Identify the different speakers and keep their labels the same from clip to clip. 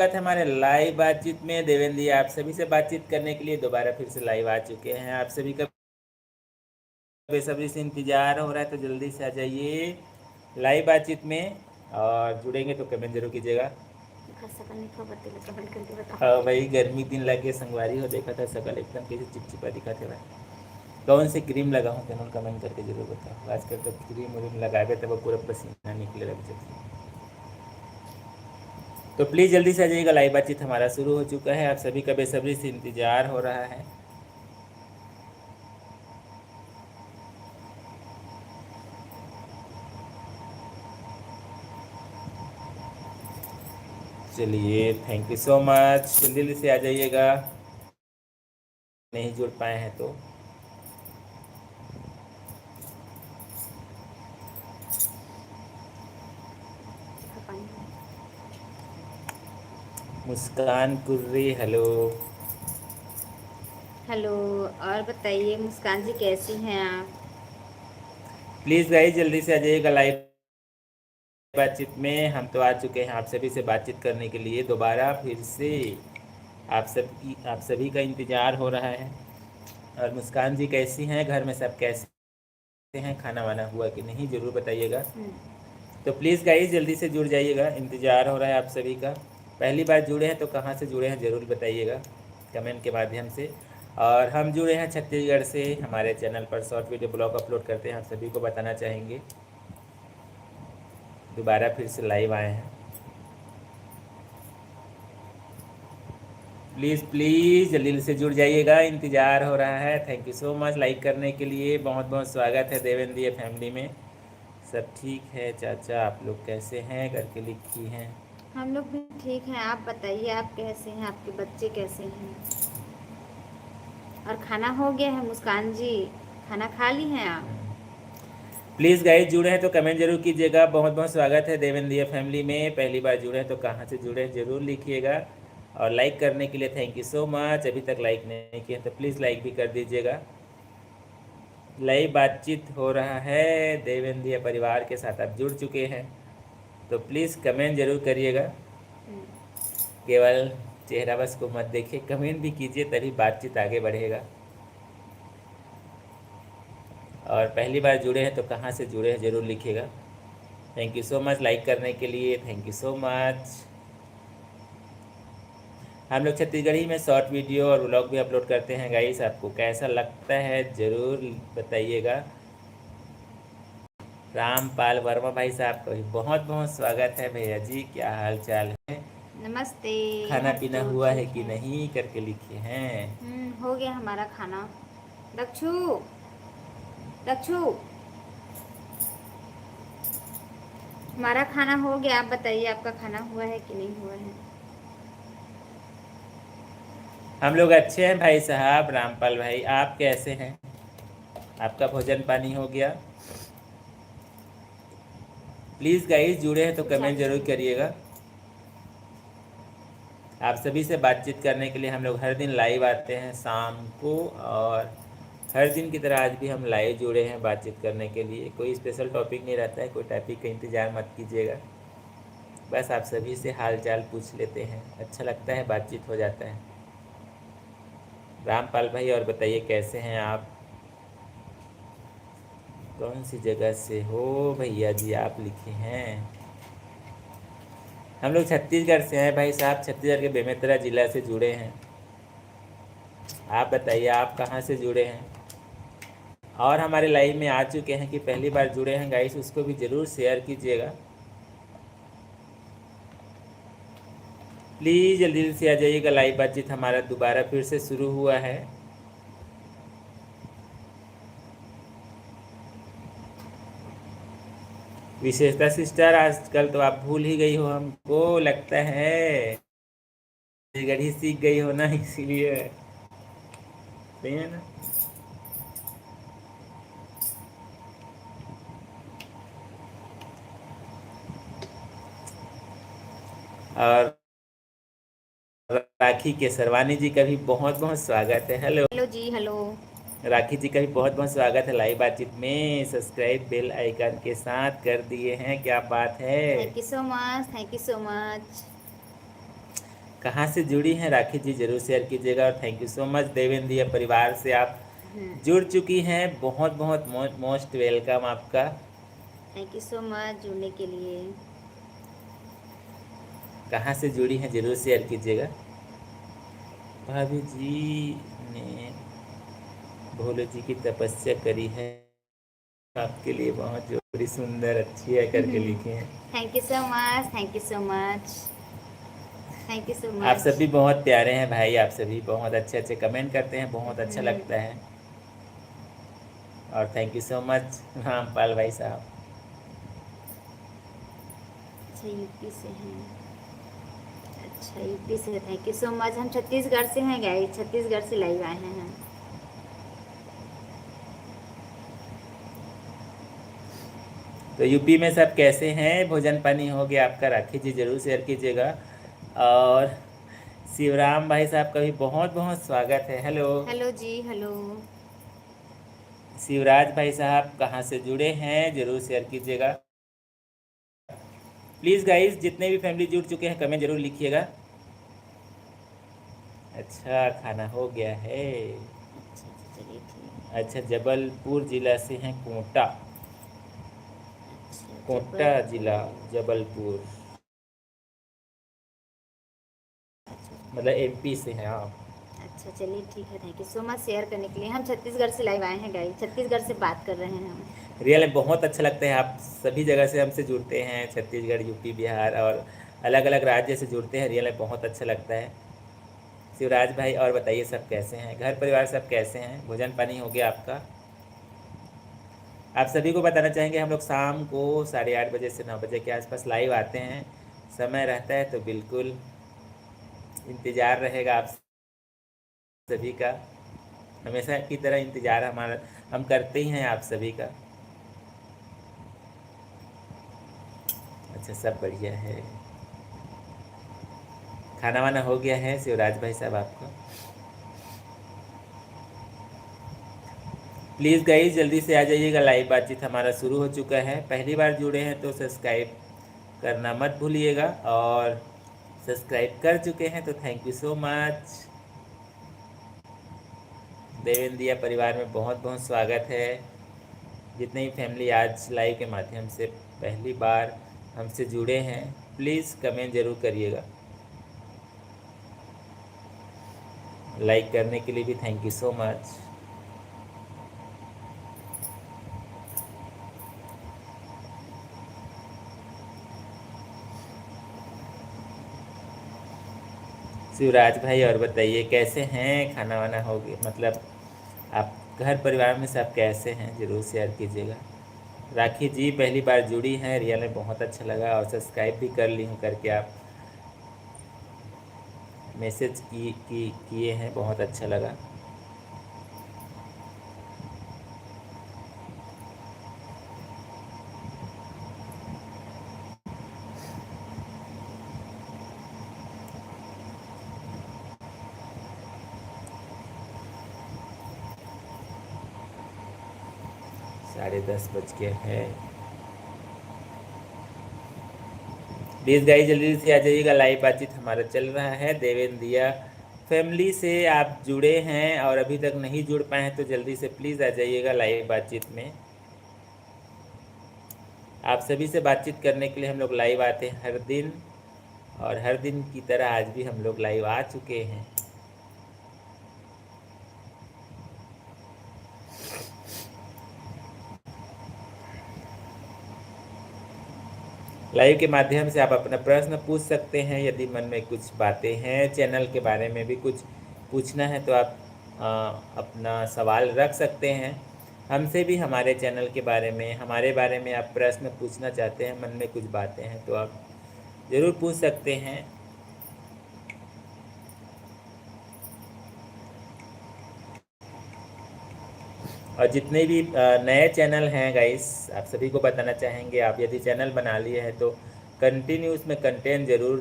Speaker 1: स्वागत है हमारे लाइव बातचीत में। देवेंद्र जी आप सभी से बातचीत करने के लिए दोबारा फिर से लाइव आ चुके हैं। आप सभी का बेसब्री से इंतजार हो रहा है, तो जल्दी से आ जाइए लाइव बातचीत में और जुड़ेंगे तो कमेंट जरूर कीजिएगा। हाँ भाई, गर्मी दिन लगे संगवारी हो, देखा था शकल एकदम कैसे चिपचिपा दिखा थे भाई। कौन सी क्रीम लगाऊं कैनोल कमेंट करके जरूर बताओ। आजकल तो क्रीम व्रीम लगाए तब पूरा पसीना निकले लग जाती है। तो प्लीज़ जल्दी से आ जाइएगा, लाइव बातचीत हमारा शुरू हो चुका है। आप सभी का बेसब्री से इंतजार हो रहा है। चलिए, थैंक यू सो मच। जल्दी से आ जाइएगा, नहीं जुड़ पाए हैं तो। मुस्कान कुर्री, हेलो।
Speaker 2: हेलो, और बताइए मुस्कान जी कैसी हैं आप?
Speaker 1: प्लीज़ गाइस जल्दी से आ जाइएगा लाइव बातचीत में। हम तो आ चुके हैं आप सभी से बातचीत करने के लिए दोबारा फिर से। आप सभी का इंतज़ार हो रहा है। और मुस्कान जी कैसी हैं, घर में सब कैसे हैं, खाना वाना हुआ कि नहीं, ज़रूर बताइएगा। तो प्लीज़ गाइस जल्दी से जुड़ जाइएगा, इंतज़ार हो रहा है आप सभी का। पहली बार जुड़े हैं तो कहाँ से जुड़े हैं ज़रूर बताइएगा कमेंट के माध्यम से। और हम जुड़े हैं छत्तीसगढ़ से। हमारे चैनल पर शॉर्ट वीडियो ब्लॉग अपलोड करते हैं, आप सभी को बताना चाहेंगे। दोबारा फिर से लाइव आए हैं। प्लीज़ प्लीज़ जल्दी से जुड़ जाइएगा, इंतज़ार हो रहा है। Thank you so much like करने के लिए। बहुत बहुत स्वागत है देवेंद्र फैमिली में। सब ठीक है चाचा, आप लोग कैसे हैं करके लिखी हैं।
Speaker 2: हम लोग भी ठीक हैं। आप बताइए आप कैसे हैं, आपके बच्चे कैसे हैं? और खाना हो गया है मुस्कान जी? खाना खा ली हैं आप?
Speaker 1: प्लीज़ गाइस जुड़े हैं तो कमेंट जरूर कीजिएगा। बहुत बहुत स्वागत है देवेंद्र फैमिली में। पहली बार जुड़े हैं तो कहाँ से जुड़े हैं ज़रूर लिखिएगा। और लाइक करने के लिए थैंक यू सो मच। अभी तक लाइक नहीं किया तो प्लीज़ लाइक भी कर दीजिएगा। लाइव बातचीत हो रहा है देवेंद्र परिवार के साथ, आप जुड़ चुके हैं तो प्लीज़ कमेंट जरूर करिएगा। केवल चेहरा बस को मत देखिए, कमेंट भी कीजिए, तभी बातचीत आगे बढ़ेगा। और पहली बार जुड़े हैं तो कहाँ से जुड़े हैं ज़रूर लिखिएगा। Thank you so much like करने के लिए, थैंक यू सो मच। हम लोग छत्तीसगढ़ी में शॉर्ट वीडियो और व्लॉग भी अपलोड करते हैं गाइस। आपको कैसा लगता है ज़रूर बताइएगा। रामपाल वर्मा भाई साहब का भी बहुत बहुत स्वागत है। भैया जी क्या हाल चाल है?
Speaker 2: नमस्ते।
Speaker 1: खाना
Speaker 2: हम
Speaker 1: पीना
Speaker 2: तो
Speaker 1: हुआ है
Speaker 2: ठीक
Speaker 1: कि
Speaker 2: हैं।
Speaker 1: नहीं करके लिखे हैं।
Speaker 2: हो गया हमारा खाना। दक्षु, दक्षु, हमारा खाना हो गया। आप बताइए आपका खाना हुआ है कि नहीं हुआ है?
Speaker 1: हम लोग अच्छे हैं भाई साहब। रामपाल भाई आप कैसे हैं? आपका भोजन पानी हो गया? प्लीज़ गाइस जुड़े हैं तो कमेंट जरूर करिएगा। आप सभी से बातचीत करने के लिए हम लोग हर दिन लाइव आते हैं शाम को। और हर दिन की तरह आज भी हम लाइव जुड़े हैं बातचीत करने के लिए। कोई स्पेशल टॉपिक नहीं रहता है, कोई टॉपिक का इंतज़ार मत कीजिएगा। बस आप सभी से हाल चाल पूछ लेते हैं, अच्छा लगता है, बातचीत हो जाता है। रामपाल भाई और बताइए कैसे हैं आप? कौन सी जगह से हो भैया जी आप लिखे हैं? हम लोग छत्तीसगढ़ से हैं भाई साहब, छत्तीसगढ़ के बेमेतरा ज़िला से जुड़े हैं। आप बताइए आप कहाँ से जुड़े हैं? और हमारे लाइव में आ चुके हैं कि पहली बार जुड़े हैं गाइस, उसको भी ज़रूर शेयर कीजिएगा। प्लीज़ जल्दी से आ जाइएगा, लाइव बातचीत हमारा दोबारा फिर से शुरू हुआ है। विशेषता सिस्टर आजकल तो आप भूल ही गई हो, हमको लगता है छत्तीसगढ़ी सीख गई हो ना, इसीलिए। सही है ना? और राखी के सरवानी जी का भी बहुत बहुत स्वागत है। हेलो
Speaker 2: हेलो जी, हेलो।
Speaker 1: राखी जी का भी बहुत बहुत स्वागत है लाइव बातचीत में। सब्सक्राइब बेल आइकन के साथ कर दिए हैं, क्या बात है।
Speaker 2: Thank you so much, thank you so much.
Speaker 1: कहाँ से जुड़ी हैं राखी जी, जरूर शेयर कीजिएगा। और thank you so much Devendra परिवार से आप जुड़ चुकी हैं, बहुत बहुत मोस्ट वेलकम आपका।
Speaker 2: थैंक यू सो मच जुड़ने के लिए।
Speaker 1: कहाँ से जुड़ी हैं जरूर शेयर कीजिएगा। भाभी जी ने भोले जी की तपस्या करी है आपके लिए, बहुत जोड़ी सुंदर अच्छी है करके लिखे हैं।
Speaker 2: Thank you so much, thank you so much, thank you so
Speaker 1: आप
Speaker 2: मच।
Speaker 1: सभी बहुत प्यारे हैं भाई, आप सभी बहुत अच्छे अच्छे कमेंट करते हैं, बहुत अच्छा लगता है। और thank you so much Rampal भाई साहब।
Speaker 2: अच्छा यूपी से हैं, अच्छा यूपी से, थैंक यू सो मच। हम छत्तीसगढ़ से हैं गाइस, छत्तीसगढ़ से लाइव आए हैं हम।
Speaker 1: तो यूपी में सब कैसे हैं, भोजन पानी हो गया आपका? राखी जी जरूर शेयर कीजिएगा। और शिवराम भाई साहब का भी बहुत बहुत स्वागत है। हेलो
Speaker 2: हेलो जी, हेलो।
Speaker 1: शिवराज भाई साहब कहाँ से जुड़े हैं, जरूर शेयर कीजिएगा प्लीज़ गाइस। जितने भी फैमिली जुड़ चुके हैं कमेंट जरूर लिखिएगा। अच्छा खाना हो गया है।
Speaker 2: अच्छा अच्छा, चलिए ठीक।
Speaker 1: अच्छा जबलपुर जिला से हैं, कोटा,
Speaker 2: अच्छा
Speaker 1: कोटा जिला
Speaker 2: जबलपुर।
Speaker 1: जबलपुर, मतलब एमपी से हैं आप।
Speaker 2: अच्छा चलिए ठीक है, thank you so much share करने के लिए। हम छत्तीसगढ़ से लाइव आए हैं गाइस, छत्तीसगढ़ से बात कर रहे हैं हम।
Speaker 1: रियल में बहुत अच्छा लगता है, आप सभी जगह से हमसे जुड़ते हैं, छत्तीसगढ़ यूपी बिहार और अलग अलग राज्य से जुड़ते हैं। रियल में बहुत अच्छा लगता है। शिवराज भाई और बताइए सब कैसे हैं, घर परिवार सब कैसे हैं, भोजन पानी हो गया आपका? आप सभी को बताना चाहेंगे हम लोग शाम को 8:30 बजे से 9 बजे के आसपास लाइव आते हैं। समय रहता है तो बिल्कुल इंतज़ार रहेगा आप सभी का, हमेशा की तरह इंतज़ार हमारा हम करते ही हैं आप सभी का। अच्छा सब बढ़िया है, खाना वाना हो गया है शिवराज भाई साहब आपका? प्लीज़ गाइस जल्दी से आ जाइएगा, लाइव बातचीत हमारा शुरू हो चुका है। पहली बार जुड़े हैं तो सब्सक्राइब करना मत भूलिएगा, और सब्सक्राइब कर चुके हैं तो थैंक यू सो मच। देवेंद्रिया परिवार में बहुत बहुत स्वागत है। जितने भी फैमिली आज लाइव के माध्यम से पहली बार हमसे जुड़े हैं प्लीज़ कमेंट ज़रूर करिएगा। लाइक करने के लिए भी thank you so much. Shivraj भाई और बताइए कैसे हैं, खाना वाना हो गया, मतलब आप घर परिवार में सब कैसे हैं, ज़रूर शेयर कीजिएगा। राखी जी पहली बार जुड़ी हैं, रियल में बहुत अच्छा लगा, और सब्सक्राइब भी कर ली हूँ करके आप मैसेज किए हैं, बहुत अच्छा लगा। साढ़े 10 बज गए हैं। प्लीज़ गाइस जल्दी से आ जाइएगा, लाइव बातचीत हमारा चल रहा है। देवेंद्रिया फैमिली से आप जुड़े हैं और अभी तक नहीं जुड़ पाए हैं तो जल्दी से प्लीज़ आ जाइएगा लाइव बातचीत में। आप सभी से बातचीत करने के लिए हम लोग लाइव आते हैं हर दिन, और हर दिन की तरह आज भी हम लोग लाइव आ चुके हैं। लाइव के माध्यम से आप अपना प्रश्न पूछ सकते हैं, यदि मन में कुछ बातें हैं, चैनल के बारे में भी कुछ पूछना है तो आप अपना सवाल रख सकते हैं। हमसे भी हमारे चैनल के बारे में, हमारे बारे में आप प्रश्न पूछना चाहते हैं, मन में कुछ बातें हैं तो आप ज़रूर पूछ सकते हैं। और जितने भी नए चैनल हैं गाइस, आप सभी को बताना चाहेंगे, आप यदि चैनल बना लिए हैं तो कंटिन्यू उसमें कंटेंट ज़रूर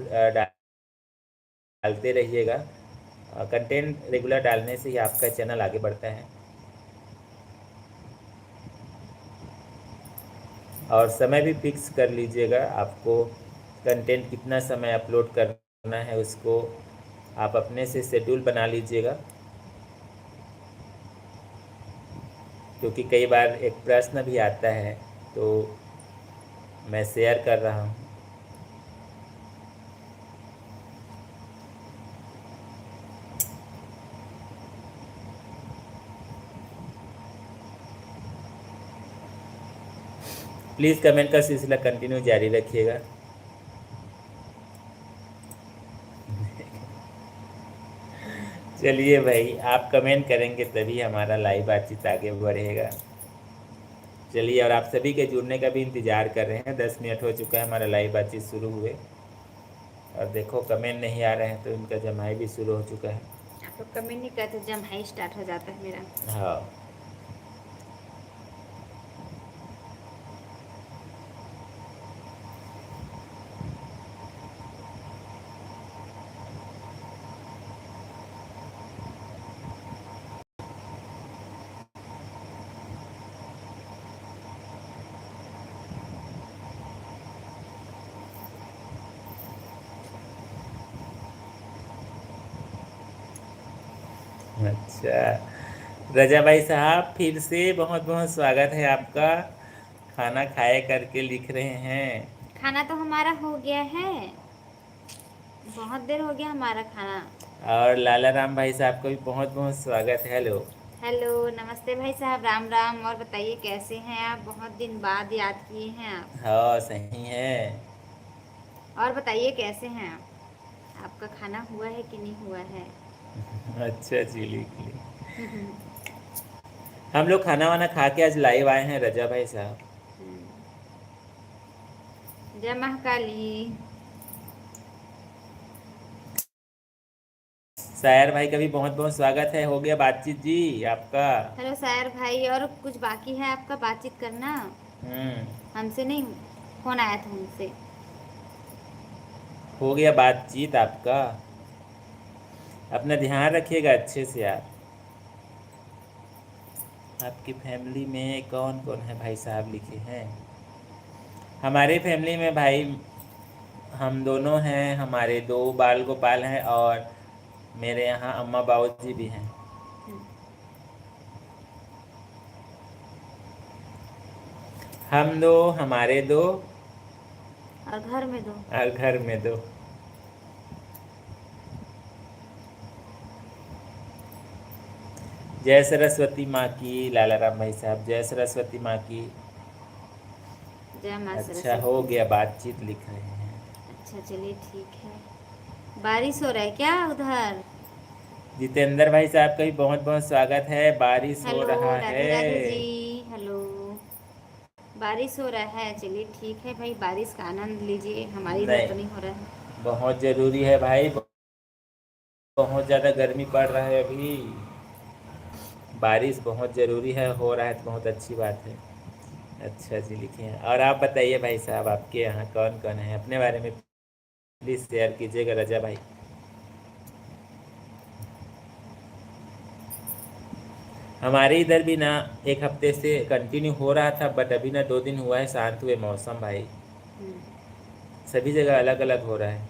Speaker 1: डालते रहिएगा। कंटेंट रेगुलर डालने से ही आपका चैनल आगे बढ़ता है। और समय भी फिक्स कर लीजिएगा, आपको कंटेंट कितना समय अपलोड करना है उसको आप अपने से शेड्यूल बना लीजिएगा, क्योंकि कई बार एक प्रश्न भी आता है तो मैं शेयर कर रहा हूँ। प्लीज़ कमेंट का सिलसिला कंटिन्यू जारी रखिएगा। चलिए भाई, आप कमेंट करेंगे तभी हमारा लाइव बातचीत आगे बढ़ेगा। चलिए, और आप सभी के जुड़ने का भी इंतज़ार कर रहे हैं। 10 मिनट हो चुका है हमारा लाइव बातचीत शुरू हुए, और देखो कमेंट नहीं आ रहे हैं तो इनका जमाई भी शुरू हो चुका है।
Speaker 2: आप लोग कमेंट नहीं करते, जमाई स्टार्ट हो जाता है मेरा।
Speaker 1: हाँ, अच्छा रजा भाई साहब, फिर से बहुत बहुत स्वागत है आपका। खाना खाए करके लिख रहे हैं।
Speaker 2: खाना तो हमारा हो गया है, बहुत देर हो गया हमारा खाना।
Speaker 1: और लाला राम भाई साहब का भी बहुत बहुत स्वागत है। हेलो।
Speaker 2: हेलो, नमस्ते भाई साहब, राम राम। और बताइए कैसे हैं आप? बहुत दिन बाद याद किए हैं आप।
Speaker 1: हाँ, सही है।
Speaker 2: और बताइए कैसे हैं आप? आपका खाना हुआ है कि नहीं हुआ है?
Speaker 1: अच्छा जी, लिख ली। हम लोग खाना वाना खा के आज लाइव आए हैं रजा भाई साहब।
Speaker 2: जय महाकाली।
Speaker 1: सायर भाई का भी बहुत बहुत स्वागत है। हो गया बातचीत जी आपका?
Speaker 2: हेलो सायर भाई, और कुछ बाकी है आपका बातचीत करना?
Speaker 1: हम्म,
Speaker 2: हमसे नहीं, फोन आया था उनसे।
Speaker 1: हो गया बातचीत आपका। अपना ध्यान रखिएगा अच्छे से आप। आपकी फैमिली में कौन कौन है भाई साहब, लिखे हैं? हमारे फैमिली में भाई हम दोनों हैं, हमारे 2 बाल गोपाल हैं, और मेरे यहाँ अम्मा बाबूजी भी हैं। हम 2, हमारे 2,
Speaker 2: और घर में दो।
Speaker 1: और घर में 2। जय सरस्वती माँ की। लाला राम भाई साहब, जय सरस्वती माँ की।
Speaker 2: जय माँ
Speaker 1: अच्छा, हो
Speaker 2: सरस्वती।
Speaker 1: गया बातचीत, लिख रहे हैं।
Speaker 2: अच्छा चलिए ठीक है। बारिश हो रहा है क्या उधर?
Speaker 1: जितेंद्र भाई साहब का भी बहुत बहुत स्वागत है। बारिश हो
Speaker 2: हेलो,
Speaker 1: रहा
Speaker 2: राधे राधे
Speaker 1: है।
Speaker 2: जी। हेलो। बारिश हो रहा है, चलिए ठीक है भाई, बारिश का आनंद लीजिए। हमारी इधर
Speaker 1: नहीं,
Speaker 2: तो नहीं हो रहा है।
Speaker 1: बहुत ज़रूरी है भाई। बहुत ज़्यादा गर्मी पड़ रहा है अभी। बारिश बहुत ज़रूरी है, हो रहा है तो बहुत अच्छी बात है। अच्छा जी, लिखे हैं। और आप बताइए भाई साहब, आपके यहाँ कौन कौन है? अपने बारे में प्लीज़ शेयर कीजिएगा रजा भाई। हमारे इधर भी ना 1 हफ्ते से कंटिन्यू हो रहा था, बट अभी ना 2 दिन हुआ है शांत हुए मौसम भाई। सभी जगह अलग अलग हो रहा है।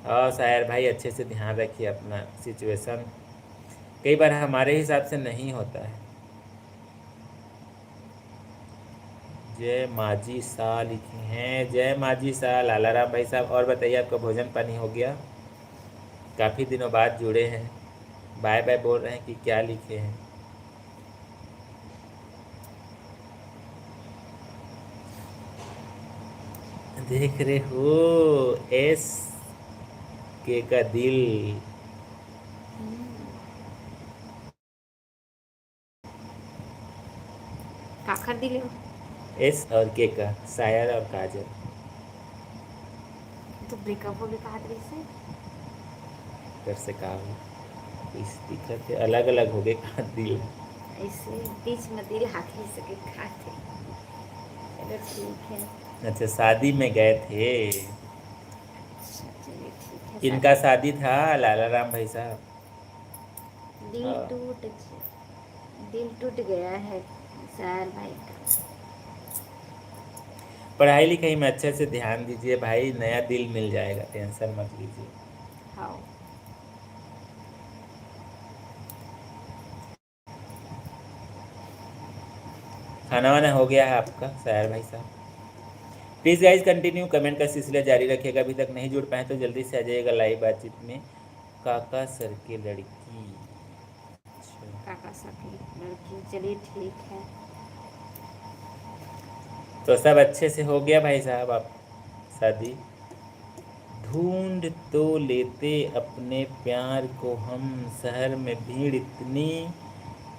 Speaker 1: और शायर भाई, अच्छे से ध्यान रखिए अपना सिचुएशन। कई बार हमारे हिसाब से नहीं होता है। जय माजी शाह लिखे हैं। जय माजी शाह, लाला राम भाई साहब। और बताइए, आपका भोजन पानी हो गया? काफ़ी दिनों बाद जुड़े हैं। बाय बाय बोल रहे हैं कि क्या लिखे हैं? देख रहे हो, एस के का दिल।
Speaker 2: काखर दिले हो
Speaker 1: एस और के का, शायर और काजल।
Speaker 2: तो ब्रेकअप हो गया कहा से।
Speaker 1: कर से कहा हो, इस दिक्कत है, अलग अलग हो गए का दिल।
Speaker 2: ऐसे बीच में दिल हाथ ही सके खाते। चलो ठीक है।
Speaker 1: अच्छा, शादी में गए थे।
Speaker 2: अच्छा चलिए ठीक है।
Speaker 1: इनका शादी था, लाला राम भाई साहब।
Speaker 2: दिल
Speaker 1: हाँ।
Speaker 2: टूट दिल टूट गया है सर भाई का।
Speaker 1: पढ़ाई लिखाई में अच्छे से ध्यान दीजिए भाई, नया दिल मिल जाएगा, टेंशन मत लीजिए।
Speaker 2: हाँ।
Speaker 1: खाना वाना हो गया है आपका सायर भाई साहब? प्लीज़ गाइज कंटिन्यू, कमेंट का सिलसिला जारी रखिएगा। अभी तक नहीं जुड़ पाए तो जल्दी से आ जाइएगा लाइव बातचीत में। काका सर की लड़की, अच्छा
Speaker 2: काका साहब की लड़की, चलिए ठीक है।
Speaker 1: तो सब अच्छे से हो गया भाई साहब आप शादी? ढूंढ तो लेते अपने प्यार को हम, शहर में भीड़ इतनी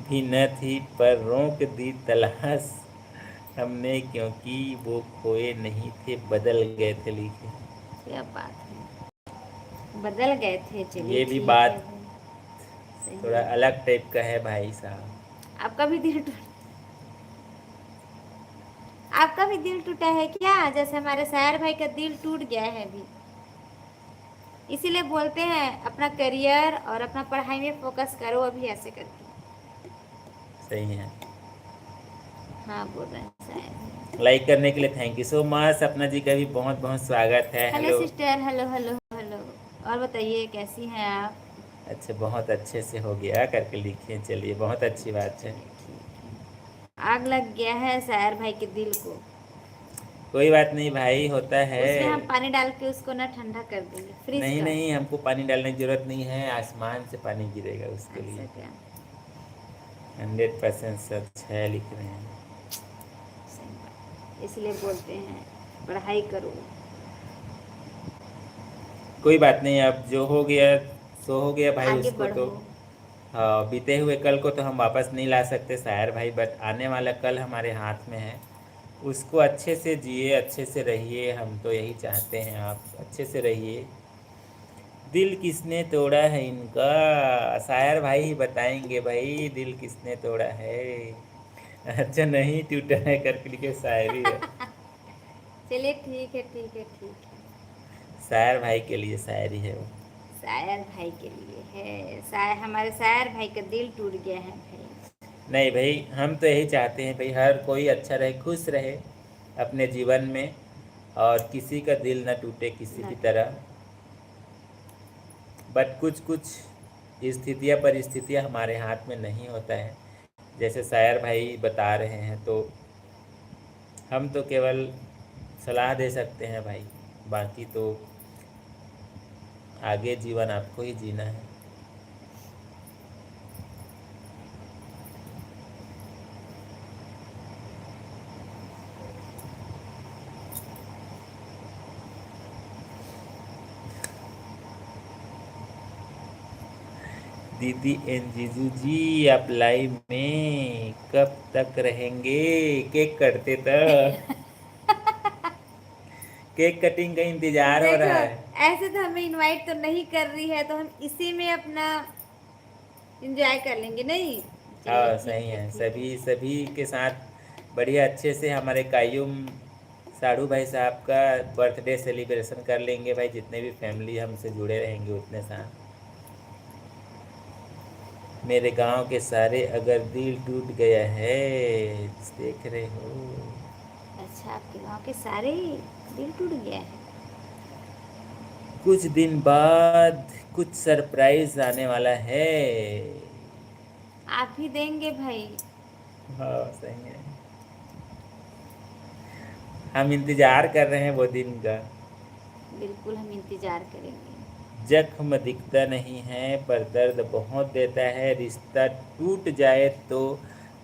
Speaker 1: भी न थी, पर रोक दी तलाश हमने, क्योंकि वो खोए नहीं थे, बदल गए थे लिखे।
Speaker 2: क्या बात है, बदल गए थे, चलिए
Speaker 1: ये भी
Speaker 2: ठीक है
Speaker 1: बात
Speaker 2: भाई।
Speaker 1: थोड़ा
Speaker 2: सही।
Speaker 1: अलग टाइप का है भाई साहब।
Speaker 2: आपका भी दिल टूट आपका भी दिल टूटा है क्या, जैसे हमारे सायर भाई का दिल टूट गया है अभी? इसीलिए बोलते हैं अपना करियर और अपना पढ़ाई में फोकस करो अभी, ऐसे करके।
Speaker 1: सही है।
Speaker 2: हाँ बोल रहे हैं सायर भाई।
Speaker 1: लाइक करने के लिए थैंक यू सो मच। सपना जी का भी बहुत बहुत स्वागत है।
Speaker 2: Hello
Speaker 1: hello.
Speaker 2: Sister, hello hello hello. और बताइए कैसी हैं आप?
Speaker 1: अच्छा, बहुत अच्छे से हो गया करके लिखिए, चलिए बहुत अच्छी बात है।
Speaker 2: चलिए ठीक है। आग लग गया है सायर भाई के दिल को।
Speaker 1: कोई बात नहीं भाई, होता है।
Speaker 2: उसमें हम पानी डाल के उसको ना ठंडा कर देंगे, फ्रिज
Speaker 1: नहीं
Speaker 2: का।
Speaker 1: नहीं, हमको पानी डालने की जरूरत नहीं है, आसमान से पानी गिरेगा उसके
Speaker 2: ऐसा
Speaker 1: लिए।
Speaker 2: क्या?
Speaker 1: 100% सच है, लिख रहे हैं।
Speaker 2: सही बात, इसलिए बोलते हैं पढ़ाई करो।
Speaker 1: कोई बात नहीं, अब जो हो गया सो हो गया भाई,
Speaker 2: आगे
Speaker 1: उसको तो
Speaker 2: बढ़ो।
Speaker 1: हाँ, बीते हुए कल को तो हम वापस नहीं ला सकते शायर भाई, बट आने वाला कल हमारे हाथ में है। उसको अच्छे से जिए, अच्छे से रहिए, हम तो यही चाहते हैं आप अच्छे से रहिए। दिल किसने तोड़ा है इनका, शायर भाई ही बताएंगे भाई, दिल किसने तोड़ा है। अच्छा, नहीं टूटा है करके लिखे, शायरी है।
Speaker 2: चलिए ठीक है ठीक है ठीक है।
Speaker 1: शायर भाई के लिए शायरी है वो।
Speaker 2: शायर भाई के लिए है, शायर हमारे शायर भाई का दिल टूट गया है भाई।
Speaker 1: नहीं भाई, हम तो यही चाहते हैं भाई, हर कोई अच्छा रहे, खुश रहे अपने जीवन में, और किसी का दिल न टूटे किसी
Speaker 2: ना
Speaker 1: भी
Speaker 2: टूटे।
Speaker 1: तरह। बट कुछ कुछ स्थितियाँ परिस्थितियाँ हमारे हाथ में नहीं होता है, जैसे शायर भाई बता रहे हैं, तो हम तो केवल सलाह दे सकते हैं भाई, बाकी तो आगे जीवन आपको ही जीना है। दीदी एन जीजू जी, आप लाइव में कब तक रहेंगे? केक कटते तक। केक कटिंग का इंतजार हो
Speaker 2: देखो,
Speaker 1: रहा है।
Speaker 2: ऐसे तो हमें इनवाइट तो नहीं कर रही है, तो हम इसी में अपना एंजॉय कर लेंगे नहीं। चलिए
Speaker 1: हाँ
Speaker 2: ठीक
Speaker 1: सही
Speaker 2: है
Speaker 1: है,
Speaker 2: ठीक है।
Speaker 1: सभी सभी के साथ बढ़िया अच्छे से हमारे कायूम साड़ू भाई साहब का बर्थडे सेलिब्रेशन कर लेंगे भाई, जितने भी फैमिली हमसे जुड़े रहेंगे उतने साथ। मेरे गांव के सारे अगर दिल टूट गया है, देख रहे हो।
Speaker 2: अच्छा, आपके गांव के सारे दिल टूट गया है?
Speaker 1: कुछ दिन बाद कुछ सरप्राइज आने वाला है।
Speaker 2: आप ही देंगे भाई?
Speaker 1: हाँ सही है, हम इंतजार कर रहे हैं वो दिन का।
Speaker 2: बिल्कुल हम इंतजार करेंगे।
Speaker 1: जख्म दिखता नहीं है पर दर्द बहुत देता है, रिश्ता टूट जाए तो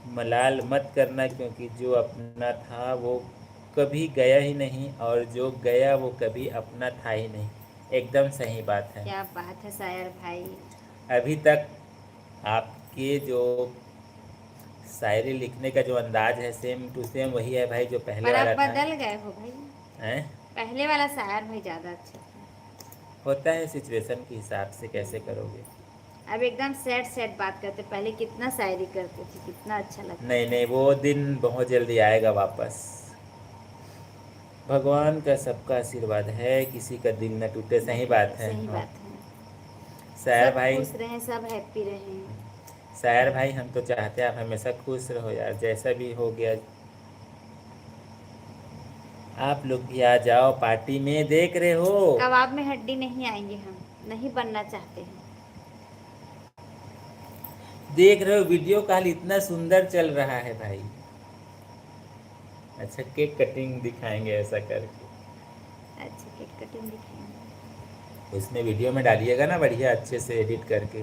Speaker 1: मलाल मत करना, क्योंकि जो अपना था वो कभी गया ही नहीं, और जो गया वो कभी अपना था ही नहीं। एकदम सही बात है।
Speaker 2: क्या बात है शायर भाई।
Speaker 1: अभी तक आपके जो शायरी लिखने का जो अंदाज है, सेम टू सेम वही है भाई जो पहले
Speaker 2: पर आप
Speaker 1: वाला था।
Speaker 2: बदल गए हो भाई।
Speaker 1: हैं?
Speaker 2: पहले वाला शायर भाई ज्यादा अच्छा था।
Speaker 1: होता है, सिचुएशन के हिसाब से कैसे करोगे।
Speaker 2: अब एकदम सेट सेट बात करते, पहले कितना शायरी करते थे, कितना अच्छा लगता
Speaker 1: नहीं
Speaker 2: था।
Speaker 1: नहीं, वो दिन बहुत जल्दी आएगा वापस। भगवान का सबका आशीर्वाद है, किसी का दिल न टूटे, सही बात है।
Speaker 2: सही
Speaker 1: हाँ।
Speaker 2: बात है।
Speaker 1: शायर
Speaker 2: सब
Speaker 1: भाई,
Speaker 2: खुश रहें, सब हैप्पी रहें।
Speaker 1: शायर भाई हम तो चाहते हैं आप हमेशा खुश रहो यार, जैसा भी हो गया। आप लोग भी आ जाओ पार्टी में, देख रहे हो।
Speaker 2: कबाब में हड्डी नहीं आएंगे, हम नहीं बनना चाहते हैं।
Speaker 1: देख रहे हो वीडियो कॉल इतना सुंदर चल रहा है भाई। अच्छा, केक कटिंग दिखाएंगे ऐसा करके।
Speaker 2: अच्छा केक कटिंग दिखाएंगे।
Speaker 1: उसमें वीडियो में डालिएगा ना, बढ़िया अच्छे से एडिट करके।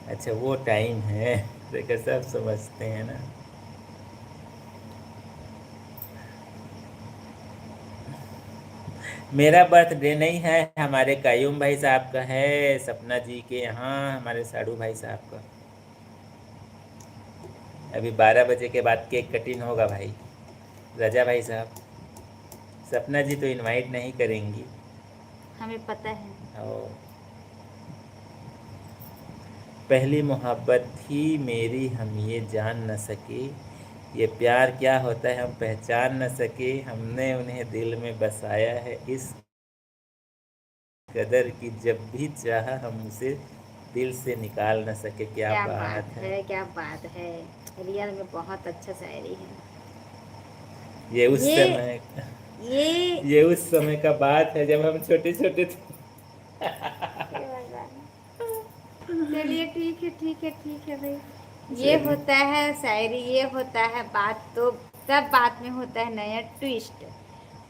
Speaker 1: अच्छा, वो टाइम है, देखो सब समझते हैं ना। मेरा बर्थडे नहीं है, हमारे कायूम भाई साहब का है, सपना जी के यहाँ, हमारे साड़ू भाई साहब का। अभी 12 बजे के बाद केक कटिंग होगा भाई। रजा भाई साहब, सपना जी तो इनवाइट नहीं करेंगी।
Speaker 2: हमें पता है।
Speaker 1: और पहली मोहब्बत थी मेरी, हम ये जान न सके, ये प्यार क्या होता है हम पहचान न सके, हमने उन्हें दिल में बसाया है इस कदर की, जब भी चाहा हम उसे दिल से निकाल न सके। क्या
Speaker 2: क्या
Speaker 1: बात
Speaker 2: बात
Speaker 1: है।
Speaker 2: है, क्या बात है। रियल में बहुत अच्छा शायरी है।
Speaker 1: ये उस
Speaker 2: ये
Speaker 1: समय
Speaker 2: ये
Speaker 1: ये उस समय का बात है जब हम छोटे छोटे थे।
Speaker 2: हे भगवान। चलिए ठीक है, ठीक है, ठीक है भाई। ये
Speaker 1: चलिए।
Speaker 2: होता है शायरी, ये होता है बात, तो तब बात में होता है नया ट्विस्ट।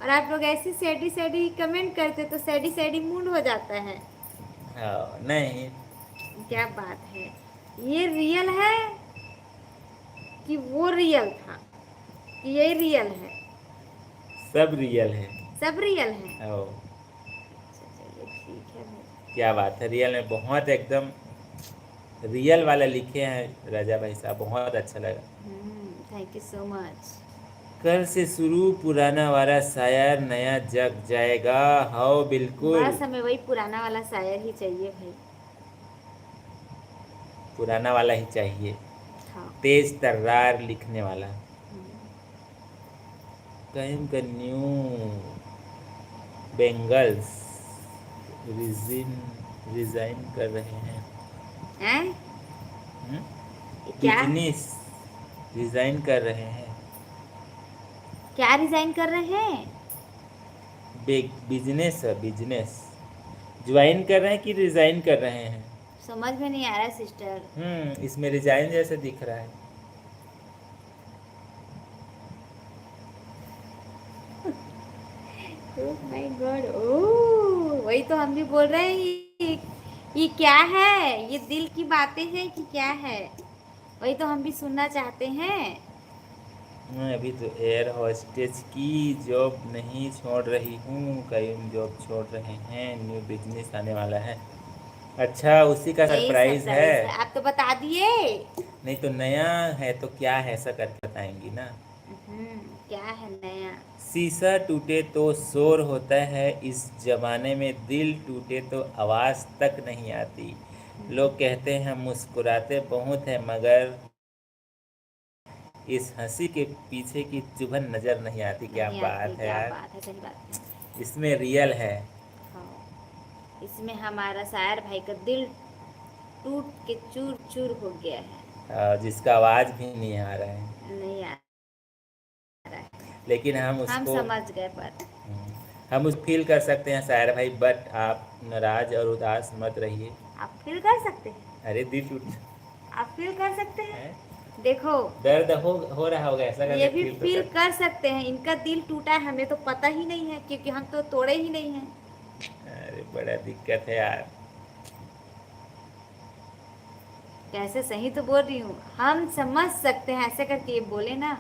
Speaker 2: और आप लोग ऐसी सैडी सैडी कमेंट करते तो सैडी सैडी मूड हो जाता है।
Speaker 1: हाँ, नहीं,
Speaker 2: क्या बात है। ये रियल है कि वो रियल था, कि ये रियल है?
Speaker 1: सब रियल है।
Speaker 2: सब रियल है।
Speaker 1: ओ,
Speaker 2: अच्छा चलिए ठीक है भाई।
Speaker 1: क्या बात है, रियल में बहुत एकदम रियल वाला लिखे हैं राजा भाई साहब, बहुत अच्छा लगा।
Speaker 2: Thank you so much.
Speaker 1: कल से शुरू पुराना वाला शायर, नया जग जाएगा। हाँ बिल्कुल,
Speaker 2: बस हमें वही पुराना वाला शायर ही चाहिए भाई।
Speaker 1: पुराना वाला ही चाहिए,
Speaker 2: हाँ।
Speaker 1: तेज तर्रार लिखने वाला।
Speaker 2: हम्म।
Speaker 1: टाइम का न्यू बेंगल्स रिजिन रिजाइन कर रहे हैं।
Speaker 2: हैं?
Speaker 1: हम्म?
Speaker 2: ये क्या?
Speaker 1: बिजनेस रिजाइन कर रहे हैं।
Speaker 2: क्या रिजाइन कर रहे हैं?
Speaker 1: बिजनेस है, बिजनेस ज्वाइन कर रहे हैं कि रिजाइन कर रहे हैं।
Speaker 2: समझ में नहीं आ रहा सिस्टर।
Speaker 1: इसमें रिजाइन जैसे दिख रहा है।
Speaker 2: ओह माय गॉड, ओह वही तो हम भी बोल रहे हैं। ये क्या है? ये दिल की बातें हैं कि क्या है? वही तो हम भी सुनना चाहते हैं।
Speaker 1: मैं अभी तो एयर हॉस्टेज की जॉब नहीं छोड़ रही हूँ, कई जॉब छोड़ रहे हैं, न्यू बिजनेस आने वाला है। अच्छा, उसी का
Speaker 2: यही
Speaker 1: सरप्राइज है।
Speaker 2: सरप्राइज है, आप तो बता दिए।
Speaker 1: नहीं तो नया है तो क्या है, ऐसा करके बताएंगी ना।
Speaker 2: क्या है नया?
Speaker 1: शीशा टूटे तो शोर होता है, इस जमाने में दिल टूटे तो आवाज़ तक नहीं आती। लोग कहते हैं मुस्कुराते बहुत हैं, मगर इस हंसी के पीछे की चुभन नज़र नहीं आती। क्या
Speaker 2: नहीं आती,
Speaker 1: बात है
Speaker 2: क्या
Speaker 1: यार,
Speaker 2: बात है, सही बात है।
Speaker 1: इसमें रियल है।
Speaker 2: हाँ, इसमें हमारा शायर भाई का दिल टूट के चूर चूर हो गया है।
Speaker 1: जिसका आवाज़ भी नहीं आ रहा है,
Speaker 2: नहीं आ रहा है।
Speaker 1: लेकिन
Speaker 2: हम समझ गए पर।
Speaker 1: हम उस फील कर सकते हैं शायर भाई, बट आप नाराज और उदास मत रहिए।
Speaker 2: आप फील कर सकते हैं।
Speaker 1: अरे दिल टूट
Speaker 2: आप फील कर सकते हैं।
Speaker 1: है,
Speaker 2: देखो,
Speaker 1: दर्द हो रहा होगा, ऐसा
Speaker 2: ये
Speaker 1: करके
Speaker 2: भी
Speaker 1: फील तो
Speaker 2: फील
Speaker 1: कर।
Speaker 2: कर सकते हैं। इनका दिल टूटा है, हमें तो पता ही नहीं है क्योंकि हम तो तोड़े ही नहीं हैं।
Speaker 1: अरे बड़ा दिक्कत है यार।
Speaker 2: कैसे, सही तो बोल रही हूँ, हम समझ सकते हैं ऐसे करके ये बोले ना।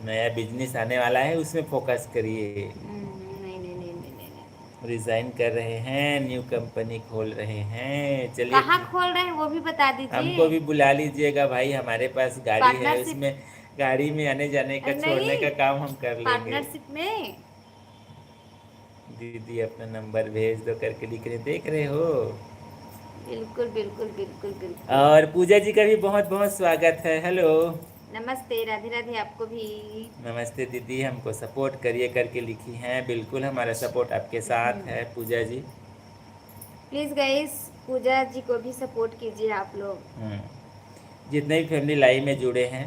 Speaker 1: नया बिजनेस आने वाला है, उसमें फोकस करिए।
Speaker 2: नहीं नहीं नहीं नहीं नहीं नहीं।
Speaker 1: रिजाइन कर रहे हैं, न्यू कंपनी खोल रहे हैं। चलिए,
Speaker 2: कहाँ खोल रहे हैं वो भी बता दीजिए।
Speaker 1: हमको भी बुला लीजिएगा भाई, हमारे पास गाड़ी है,
Speaker 2: पार्टनरशिप।
Speaker 1: उसमें गाड़ी में आने जाने का छोड़ने
Speaker 2: नहीं,
Speaker 1: का काम हम कर लेंगे।
Speaker 2: पार्टनरशिप में।
Speaker 1: दीदी अपना नंबर भेज दो करके लिख रहे, देख रहे हो।
Speaker 2: बिल्कुल बिल्कुल बिल्कुल बिल्कुल।
Speaker 1: और पूजा जी का भी बहुत बहुत स्वागत है। हेलो,
Speaker 2: नमस्ते, राधे राधे आपको भी।
Speaker 1: नमस्ते दीदी, हमको सपोर्ट करिए करके लिखी हैं। बिल्कुल हमारा सपोर्ट आपके साथ है पूजा जी।
Speaker 2: प्लीज़ गाइस, पूजा जी को भी सपोर्ट कीजिए आप लोग।
Speaker 1: जितने भी फैमिली लाइव में जुड़े हैं,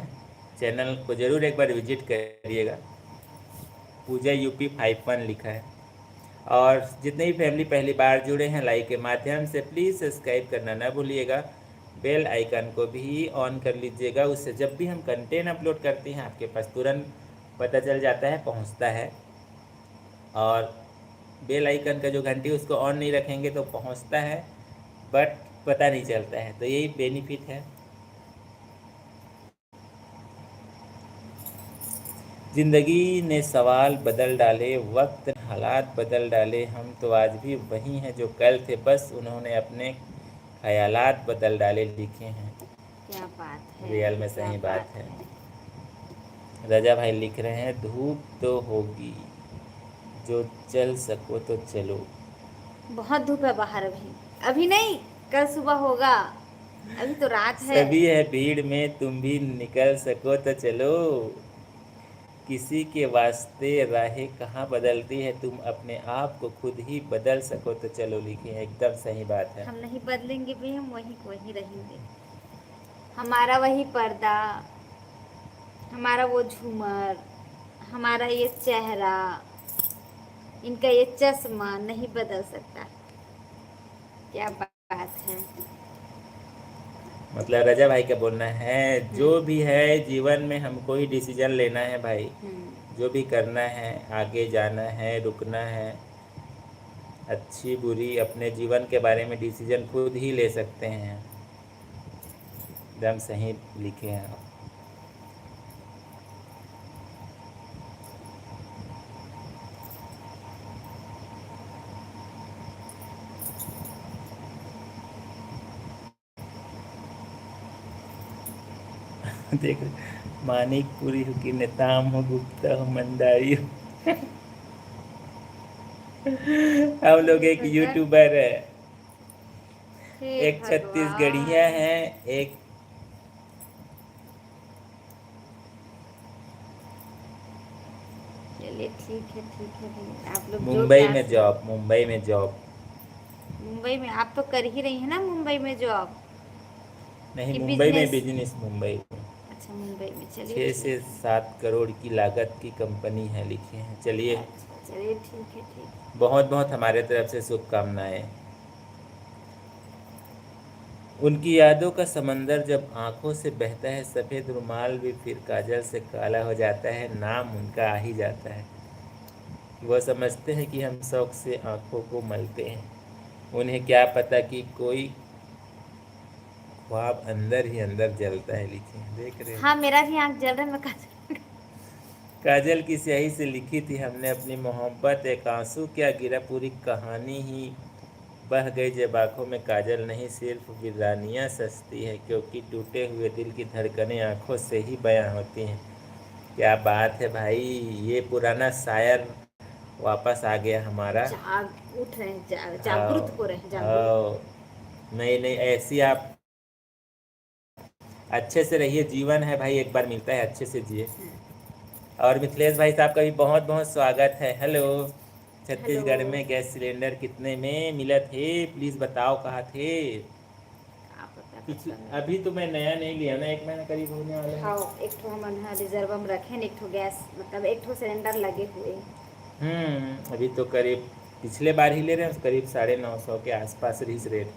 Speaker 1: चैनल को ज़रूर एक बार विजिट करिएगा। पूजा यूपी 51 लिखा है। और जितने भी फैमिली पहली बार जुड़े हैं लाइव के माध्यम से, प्लीज़ सब्सक्राइब करना ना भूलिएगा। बेल आइकन को भी ऑन कर लीजिएगा। उससे जब भी हम कंटेंट अपलोड करते हैं आपके पास तुरंत पता चल जाता है, पहुंचता है। और बेल आइकन का जो घंटी उसको ऑन नहीं रखेंगे तो पहुंचता है बट पता नहीं चलता है। तो यही बेनिफिट है। ज़िंदगी ने सवाल बदल डाले, वक्त ने हालात बदल डाले, हम तो आज भी वही हैं जो कल थे, बस उन्होंने अपने ख्यालात बदल डाले, लिखे हैं।
Speaker 2: क्या बात है,
Speaker 1: रियल में
Speaker 2: क्या
Speaker 1: सही बात है।
Speaker 2: है।
Speaker 1: रजा भाई लिख रहे हैं, धूप तो होगी, जो चल सको तो चलो।
Speaker 2: बहुत धूप है बाहर अभी। अभी नहीं, कल सुबह होगा, अभी तो रात है।
Speaker 1: सभी है भीड़ में, तुम भी निकल सको तो चलो। किसी के वास्ते राहें कहाँ बदलती है, तुम अपने आप को खुद ही बदल सको तो चलो, लिखे हैं। एकदम सही बात है।
Speaker 2: हम नहीं बदलेंगे भी, हम वही को वही रहेंगे। हमारा वही पर्दा, हमारा वो झूमर, हमारा ये चेहरा, इनका ये चश्मा नहीं बदल सकता। क्या बात है।
Speaker 1: मतलब रजा भाई का बोलना है, जो भी है जीवन में हमको ही डिसीजन लेना है भाई।
Speaker 2: हम्म।
Speaker 1: जो भी करना है, आगे जाना है, रुकना है, अच्छी बुरी अपने जीवन के बारे में डिसीजन खुद ही ले सकते हैं। एकदम सही लिखे हैं आप। देख, मानिकपुरी हो कि नेताम हो, गुप्ता हो, मंडारी हो। हम लोग एक यूट्यूबर है,
Speaker 2: हे
Speaker 1: एक छत्तीसगढ़िया
Speaker 2: भगवान।
Speaker 1: है, एक
Speaker 2: चलिए ठीक है, ठीक है भैया, आप लोग जो
Speaker 1: मुंबई
Speaker 2: क्या
Speaker 1: में जॉब, मुंबई में जॉब।
Speaker 2: मुंबई में आप तो कर ही रही हैं ना मुंबई में जॉब,
Speaker 1: नहीं,
Speaker 2: कि
Speaker 1: मुंबई में
Speaker 2: बिजनेस।
Speaker 1: बिजनेस, मुंबई में।
Speaker 2: अच्छा, मुंबई में, चलिए
Speaker 1: 6
Speaker 2: ठीक
Speaker 1: से 7 करोड़ की लागत की कंपनी है, लिखे हैं। चलिए,
Speaker 2: है। अच्छा, चलिए ठीक है, ठीक।
Speaker 1: बहुत बहुत हमारे तरफ से शुभकामनाएं। उनकी यादों का समंदर जब आंखों से बहता है, सफ़ेद रुमाल भी फिर काजल से काला हो जाता है, नाम उनका आ ही जाता है। वह समझते हैं कि हम शौक से आंखों को मलते हैं, उन्हें क्या पता कि कोई ख्वाब अंदर ही अंदर जलता है, लिखे हैं। देख रहे
Speaker 2: हाँ,
Speaker 1: हो,
Speaker 2: मेरा भी आँख जल रहा है, मैं काजल।
Speaker 1: काजल की स्याही से लिखी थी हमने अपनी मोहब्बत, एक आंसू क्या गिरा, पूरी कहानी ही बह गई जब आंखों में काजल नहीं, सिर्फ वीरानियाँ सजती है, क्योंकि टूटे हुए दिल की धड़कनें आंखों से ही बयां होती हैं। क्या बात है भाई, ये पुराना शायर वापस आ गया हमारा।
Speaker 2: जाग उठ रहे हैं,
Speaker 1: हाँ,
Speaker 2: जागृत हो रहे हैं, जागृत।
Speaker 1: हाँ। नहीं नहीं, ऐसी आप अच्छे से रहिए, जीवन है भाई, एक बार मिलता है, अच्छे से जिए। और मिथिलेश भाई साहब का भी बहुत बहुत स्वागत है। हेलो।
Speaker 2: हेलो।
Speaker 1: छत्तीसगढ़ में गैस सिलेंडर कितने में मिला थे, प्लीज़ बताओ, कहाँ थे?
Speaker 2: आप पता
Speaker 1: पिछले,
Speaker 2: करता
Speaker 1: अभी तो मैं नया नहीं लिया ना, 1 महीना करीब होने वाला है।
Speaker 2: हाँ, एक ठो हम यहाँ रिजर्व में रखे, एक ठो गैस, मतलब एक ठो सिलेंडर लगे हुए।
Speaker 1: अभी तो करीब पिछले बार ही ले रहे हैं, करीब 950 के आसपास रीच रेट,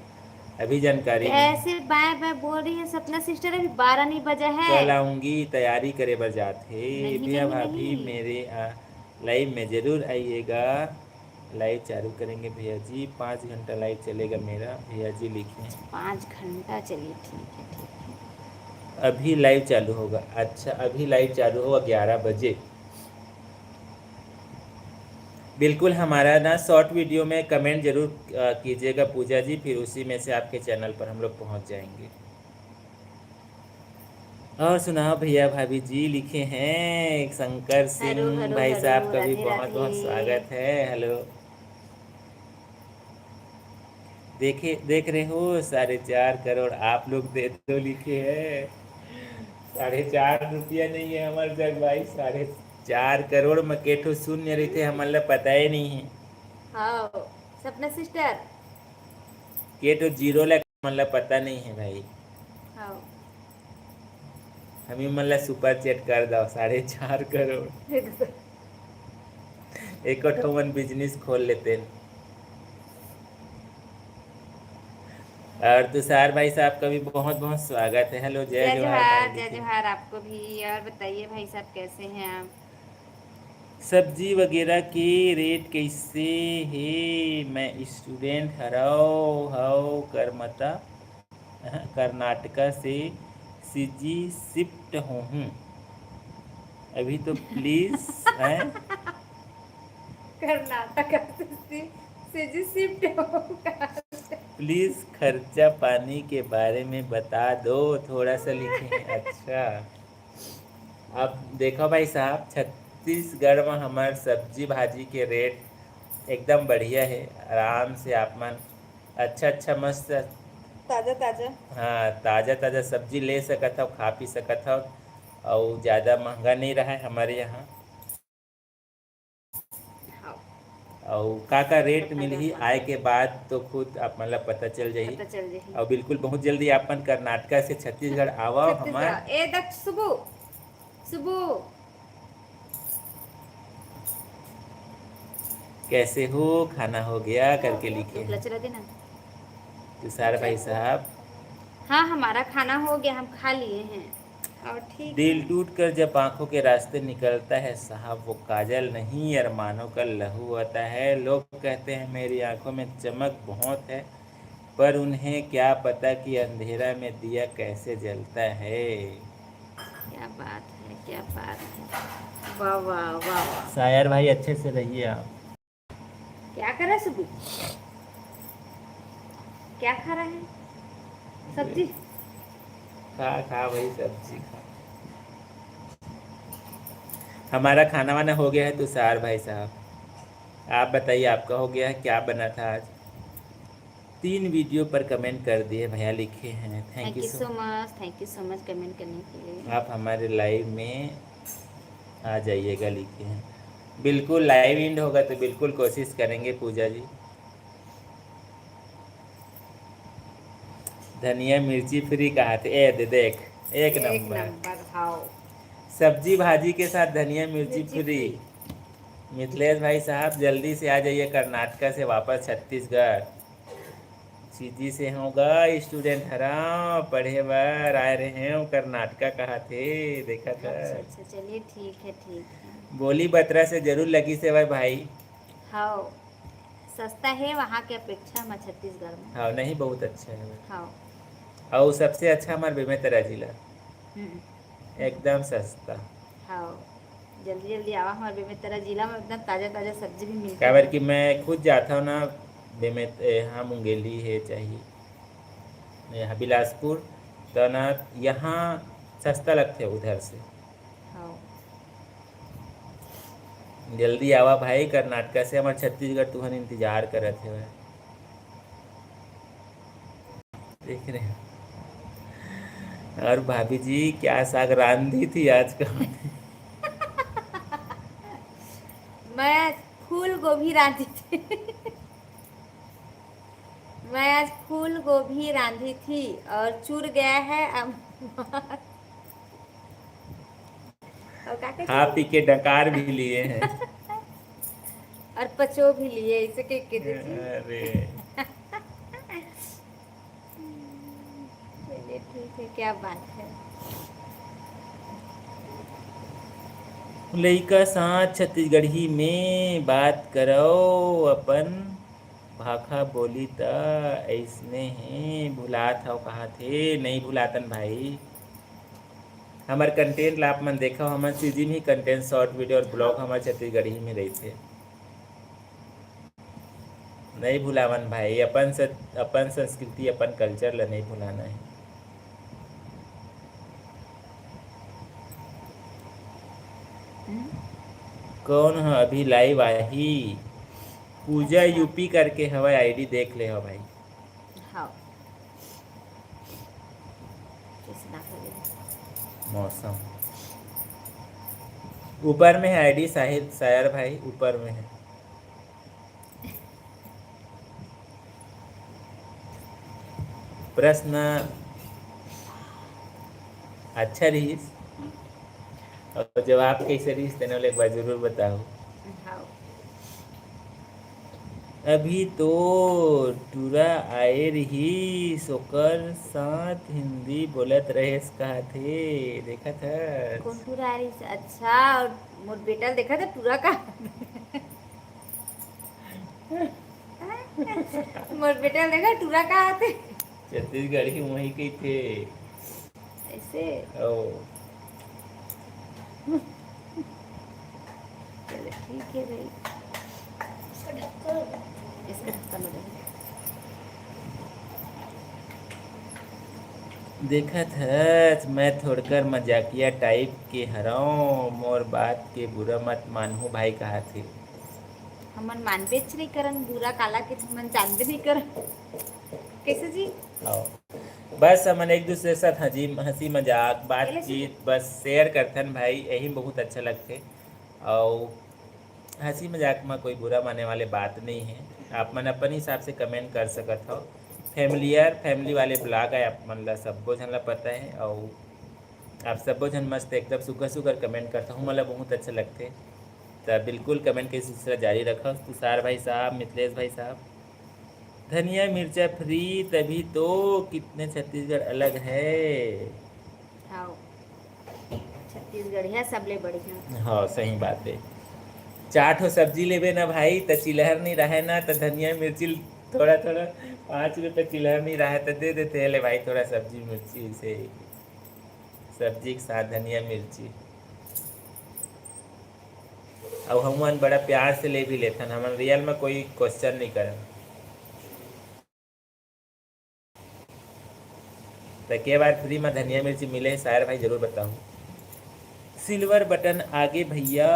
Speaker 1: अभी जानकारी नहीं है।
Speaker 2: कैसे बाय बाय बोल रही है सपना सिस्टर, अभी 12 नहीं बजा है।
Speaker 1: कल आऊँगी, तैयारी करे बर जाते
Speaker 2: नहीं
Speaker 1: भैया
Speaker 2: नहीं
Speaker 1: भाभी,
Speaker 2: नहीं।
Speaker 1: मेरे लाइव में ज़रूर आइएगा। लाइव चालू करेंगे भैया जी, 5 घंटा लाइव चलेगा मेरा, भैया जी लिखे हैं।
Speaker 2: 5 घंटा, चलिए ठीक है, ठीक है।
Speaker 1: अभी लाइव चालू होगा, अच्छा अभी लाइव चालू होगा 11 बजे। बिल्कुल, हमारा ना शॉर्ट वीडियो में कमेंट जरूर कीजिएगा पूजा जी, फिर उसी में से आपके चैनल पर हम लोग पहुंच जाएंगे। और सुनाओ भैया भाभी जी, लिखे हैं। शंकर
Speaker 2: हरो
Speaker 1: सिंह
Speaker 2: हरो
Speaker 1: भाई
Speaker 2: हरो,
Speaker 1: साहब का भी
Speaker 2: राधे
Speaker 1: बहुत
Speaker 2: राधे।
Speaker 1: बहुत स्वागत है। हेलो। देख रहे हो, 4.5 करोड़ आप लोग दे दो, लिखे हैं। 4.5 रुपया नहीं है हमारे जग भाई, 4.5 करोड़ में केठो शून्य रही थे, हमारे पता ही नहीं है।
Speaker 2: हाँ, सपना सिस्टर।
Speaker 1: केठो जीरो लग, मतलब पता नहीं है भाई।
Speaker 2: हाँ।
Speaker 1: हमें मतलब सुपर चैट कर दो, 4.5 करोड़। एक ठोमन बिजनेस खोल लेते हैं। और तुषार भाई साहब का भी बहुत बहुत स्वागत है। हेलो, जय
Speaker 2: जय
Speaker 1: जोहार भाई
Speaker 2: जोहार, जय
Speaker 1: लिखे।
Speaker 2: जोहार आपको भी। और बताइए भाई साहब कैसे हैं आप?
Speaker 1: सब्जी वगैरह के रेट कैसे है? मैं स्टूडेंट हराओ हाउ करमता कर्नाटका से सिजी शिफ्ट हूँ अभी, तो प्लीज़ हैं,
Speaker 2: कर्नाटक से जी शिफ्ट होगा।
Speaker 1: प्लीज़ खर्चा पानी के बारे में बता दो, थोड़ा सा लिखे हैं। अच्छा, अब देखो भाई साहब, छत्तीसगढ़ में हमारे सब्जी भाजी के रेट एकदम बढ़िया है। आराम से आप मन अच्छा अच्छा मस्त,
Speaker 2: ताजा ताजा।
Speaker 1: हाँ, ताज़ा ताज़ा सब्जी ले सकत हो, खा पी सकत हो। और ज़्यादा महंगा नहीं रहा है हमारे यहाँ।
Speaker 2: हाँ,
Speaker 1: और का रेट
Speaker 2: बढ़ा
Speaker 1: मिलही
Speaker 2: जाता
Speaker 1: आए
Speaker 2: है।
Speaker 1: के बाद तो खुद आप मतलब पता चल जाही।
Speaker 2: पता चल जाही।
Speaker 1: और बिल्कुल बहुत जल्दी अपन कर्नाटका से छत्तीसगढ़ आवा हमार।
Speaker 2: छत्तीसगढ़, ए दक्ष सुबु, सुबु।
Speaker 1: कैसे हो, खाना हो गया करके लिखे
Speaker 2: रुकला
Speaker 1: हैं
Speaker 2: चला देना।
Speaker 1: तुषार भाई साहब।
Speaker 2: हाँ, हमारा खाना हो गया, हम खा लिए हैं और ठीक
Speaker 1: दिल
Speaker 2: है।
Speaker 1: टूट कर जब आंखों के रास्ते निकलता है साहब, वो काजल नहीं अरमानों का लहू होता है। लोग कहते हैं मेरी आंखों में चमक बहुत है, पर उन्हें क्या पता कि अंधेरा में दिया कैसे जलता है।
Speaker 2: क्या बात है, क्या बात है। वाह वाह वाह वाह।
Speaker 1: शायर भाई अच्छे से रहिए आप।
Speaker 2: क्या कर रहा है सुबह? क्या खा रहा है? सब्जी।
Speaker 1: खा खा वही सब्जी खा। हमारा खाना वाना हो गया है तुषार भाई साहब। आप बताइए, आपका हो गया है? क्या बना था आज? 3 वीडियो पर कमेंट कर दिए भैया लिखे हैं, thank
Speaker 2: thank
Speaker 1: you
Speaker 2: you
Speaker 1: so
Speaker 2: so much, thank you so much comment करने के लिए।
Speaker 1: आप हमारे लाइव में आ जाइएगा लिखे हैं। बिल्कुल, लाइव एंड होगा तो बिल्कुल कोशिश करेंगे पूजा जी। धनिया मिर्ची फ्री कहा थे, ए दे देख, एक
Speaker 2: एक
Speaker 1: नंबर।
Speaker 2: नंबर। हाउ।
Speaker 1: सब्जी भाजी के साथ धनिया मिर्ची
Speaker 2: मिर्ची
Speaker 1: फ्री।
Speaker 2: फ्री।
Speaker 1: मिथिलेश भाई साहब जल्दी से आ जाइए कर्नाटका से वापस छत्तीसगढ़। सीधी से होगा स्टूडेंट हराम पढ़े बार आए रहे हो कर्नाटका कहा थे, देखा था।
Speaker 2: अच्छा अच्छा, चलिए ठीक है, ठीक है।
Speaker 1: बोली बतरा से जरूर लगी से भाई।
Speaker 2: हाउ। सस्ता है वहाँ के अपेक्षा में छत्तीसगढ़ में।
Speaker 1: हाँ, नहीं बहुत अच्छा है।
Speaker 2: हाउ।
Speaker 1: और सबसे अच्छा हमारे बेमेतरा जिला,
Speaker 2: हम्म।
Speaker 1: एकदम सस्ता।
Speaker 2: हाउ। जल्दी जल्दी आवा हमारे बेमेतरा जिला में, एकदम ताज़ा ताज़ा सब्जी भी मिलती
Speaker 1: काबर
Speaker 2: है।
Speaker 1: कि मैं खुद जाता हूँ ना, यहाँ मुंगेली है चाहिए, यहाँ बिलासपुर, तो ना यहाँ सस्ता लगते है उधर से।
Speaker 2: हाउ।
Speaker 1: जल्दी आवा भाई, कर्नाटका से हमारे छत्तीसगढ़ तुहन इंतजार करत है। देख रहे हैं। और भाभी जी क्या साग रांधी थी आज का?
Speaker 2: मैं आज फूल गोभी रांधी थी। मैं आज फूल गोभी रांधी थी और चूर गया है और क्या कहते
Speaker 1: खा पी के डकार भी लिए हैं।
Speaker 2: और पचो भी लिए, इसे के दीजिए।
Speaker 1: अरे,
Speaker 2: चलिए ठीक है, क्या बात है।
Speaker 1: लइका साथ छत्तीसगढ़ी में बात करो अपन, भाखा बोली त ऐसने हैं भुलात हो कहा थे, नहीं भुलातन भाई। हमार कंटेंट ला आप मन देखो, हमार सीजी में ही कंटेंट शॉर्ट वीडियो और
Speaker 2: हाँ।
Speaker 1: ब्लॉग हमारे छत्तीसगढ़ी में रही थे। नहीं भुलावन भाई, अपन संस्कृति अपन कल्चर ला नहीं भुलाना है। कौन है अभी लाइव आई? पूजा
Speaker 2: अच्छा।
Speaker 1: यूपी करके हवा आईडी देख ले हो भाई।
Speaker 2: हाँ। कैसे ना करें।
Speaker 1: मौसम ऊपर में है आईडी, साहिद शायर भाई ऊपर में है। प्रश्न अच्छा रहीस और जवाब कैसे रहीस तेने एक बार जरूर बताओ।
Speaker 2: हाँ।
Speaker 1: अभी तो टूरा आए रही सोकर साथ हिंदी बोलत रहेस का थे देखा था।
Speaker 2: कौन टूरा आ रही से? अच्छा, और मोर बेटा देखा था टूरा का। मोर बेटा देखा टूरा का आते
Speaker 1: छत्तीसगढ़ ही वहीं के थे।
Speaker 2: ऐसे।
Speaker 1: ओ
Speaker 2: चलो ठीक है भाई, इसका ढक्कन लगा दे।
Speaker 1: देखा था मैं थोड़कर मजाकिया टाइप के हराऊं मोर बात के बुरा मत मानहू भाई कहा थे।
Speaker 2: हमन मानबेच नहीं करन, बुरा काला के हमन जानबे नहीं करन। कैसे जी?
Speaker 1: आओ बस हमन एक दूसरे के साथ हंसी मजाक
Speaker 2: एले से
Speaker 1: बातचीत बस शेयर करथन भाई, यही बहुत अच्छा लगते। और हंसी मजाक में कोई बुरा मानने वाले बात नहीं है। आप मन अपन हिसाब से कमेंट कर सकत हो। फैमिली वाले ब्लॉग है आप मन ला सब्बो झन ला पता है। और आप सब्बो झन मस्त एकदम सुगर सुगर कमेंट करता हूँ, मतलब बहुत अच्छा लगते। तो बिल्कुल कमेंट के सिलसिला जारी रखो। तुषार भाई साहब, मिथिलेश भाई साहब, धनिया मिर्चा फ्री तभी तो कितने छत्तीसगढ़ अलग है।
Speaker 2: हाँ, छत्तीसगढ़ है सबले बढ़िया।
Speaker 1: हाँ सही बात है। चार ठो सब्जी लेबे ना भाई तो चिल्हर नहीं रहे ना तो धनिया मिर्ची थोड़ा थोड़ा 5 रुपये चिल्हर नहीं रहे तो दे देते हैं ले भाई थोड़ा सब्जी मिर्ची से, सब्जी के साथ धनिया मिर्ची। अब हम बड़ा प्यार से ले भी लेथन, हम रियल में कोई क्वेश्चन नहीं करन। तो के बार फ्री में धनिया मिर्ची मिले है शायर भाई जरूर बताऊँ। सिल्वर बटन आगे भैया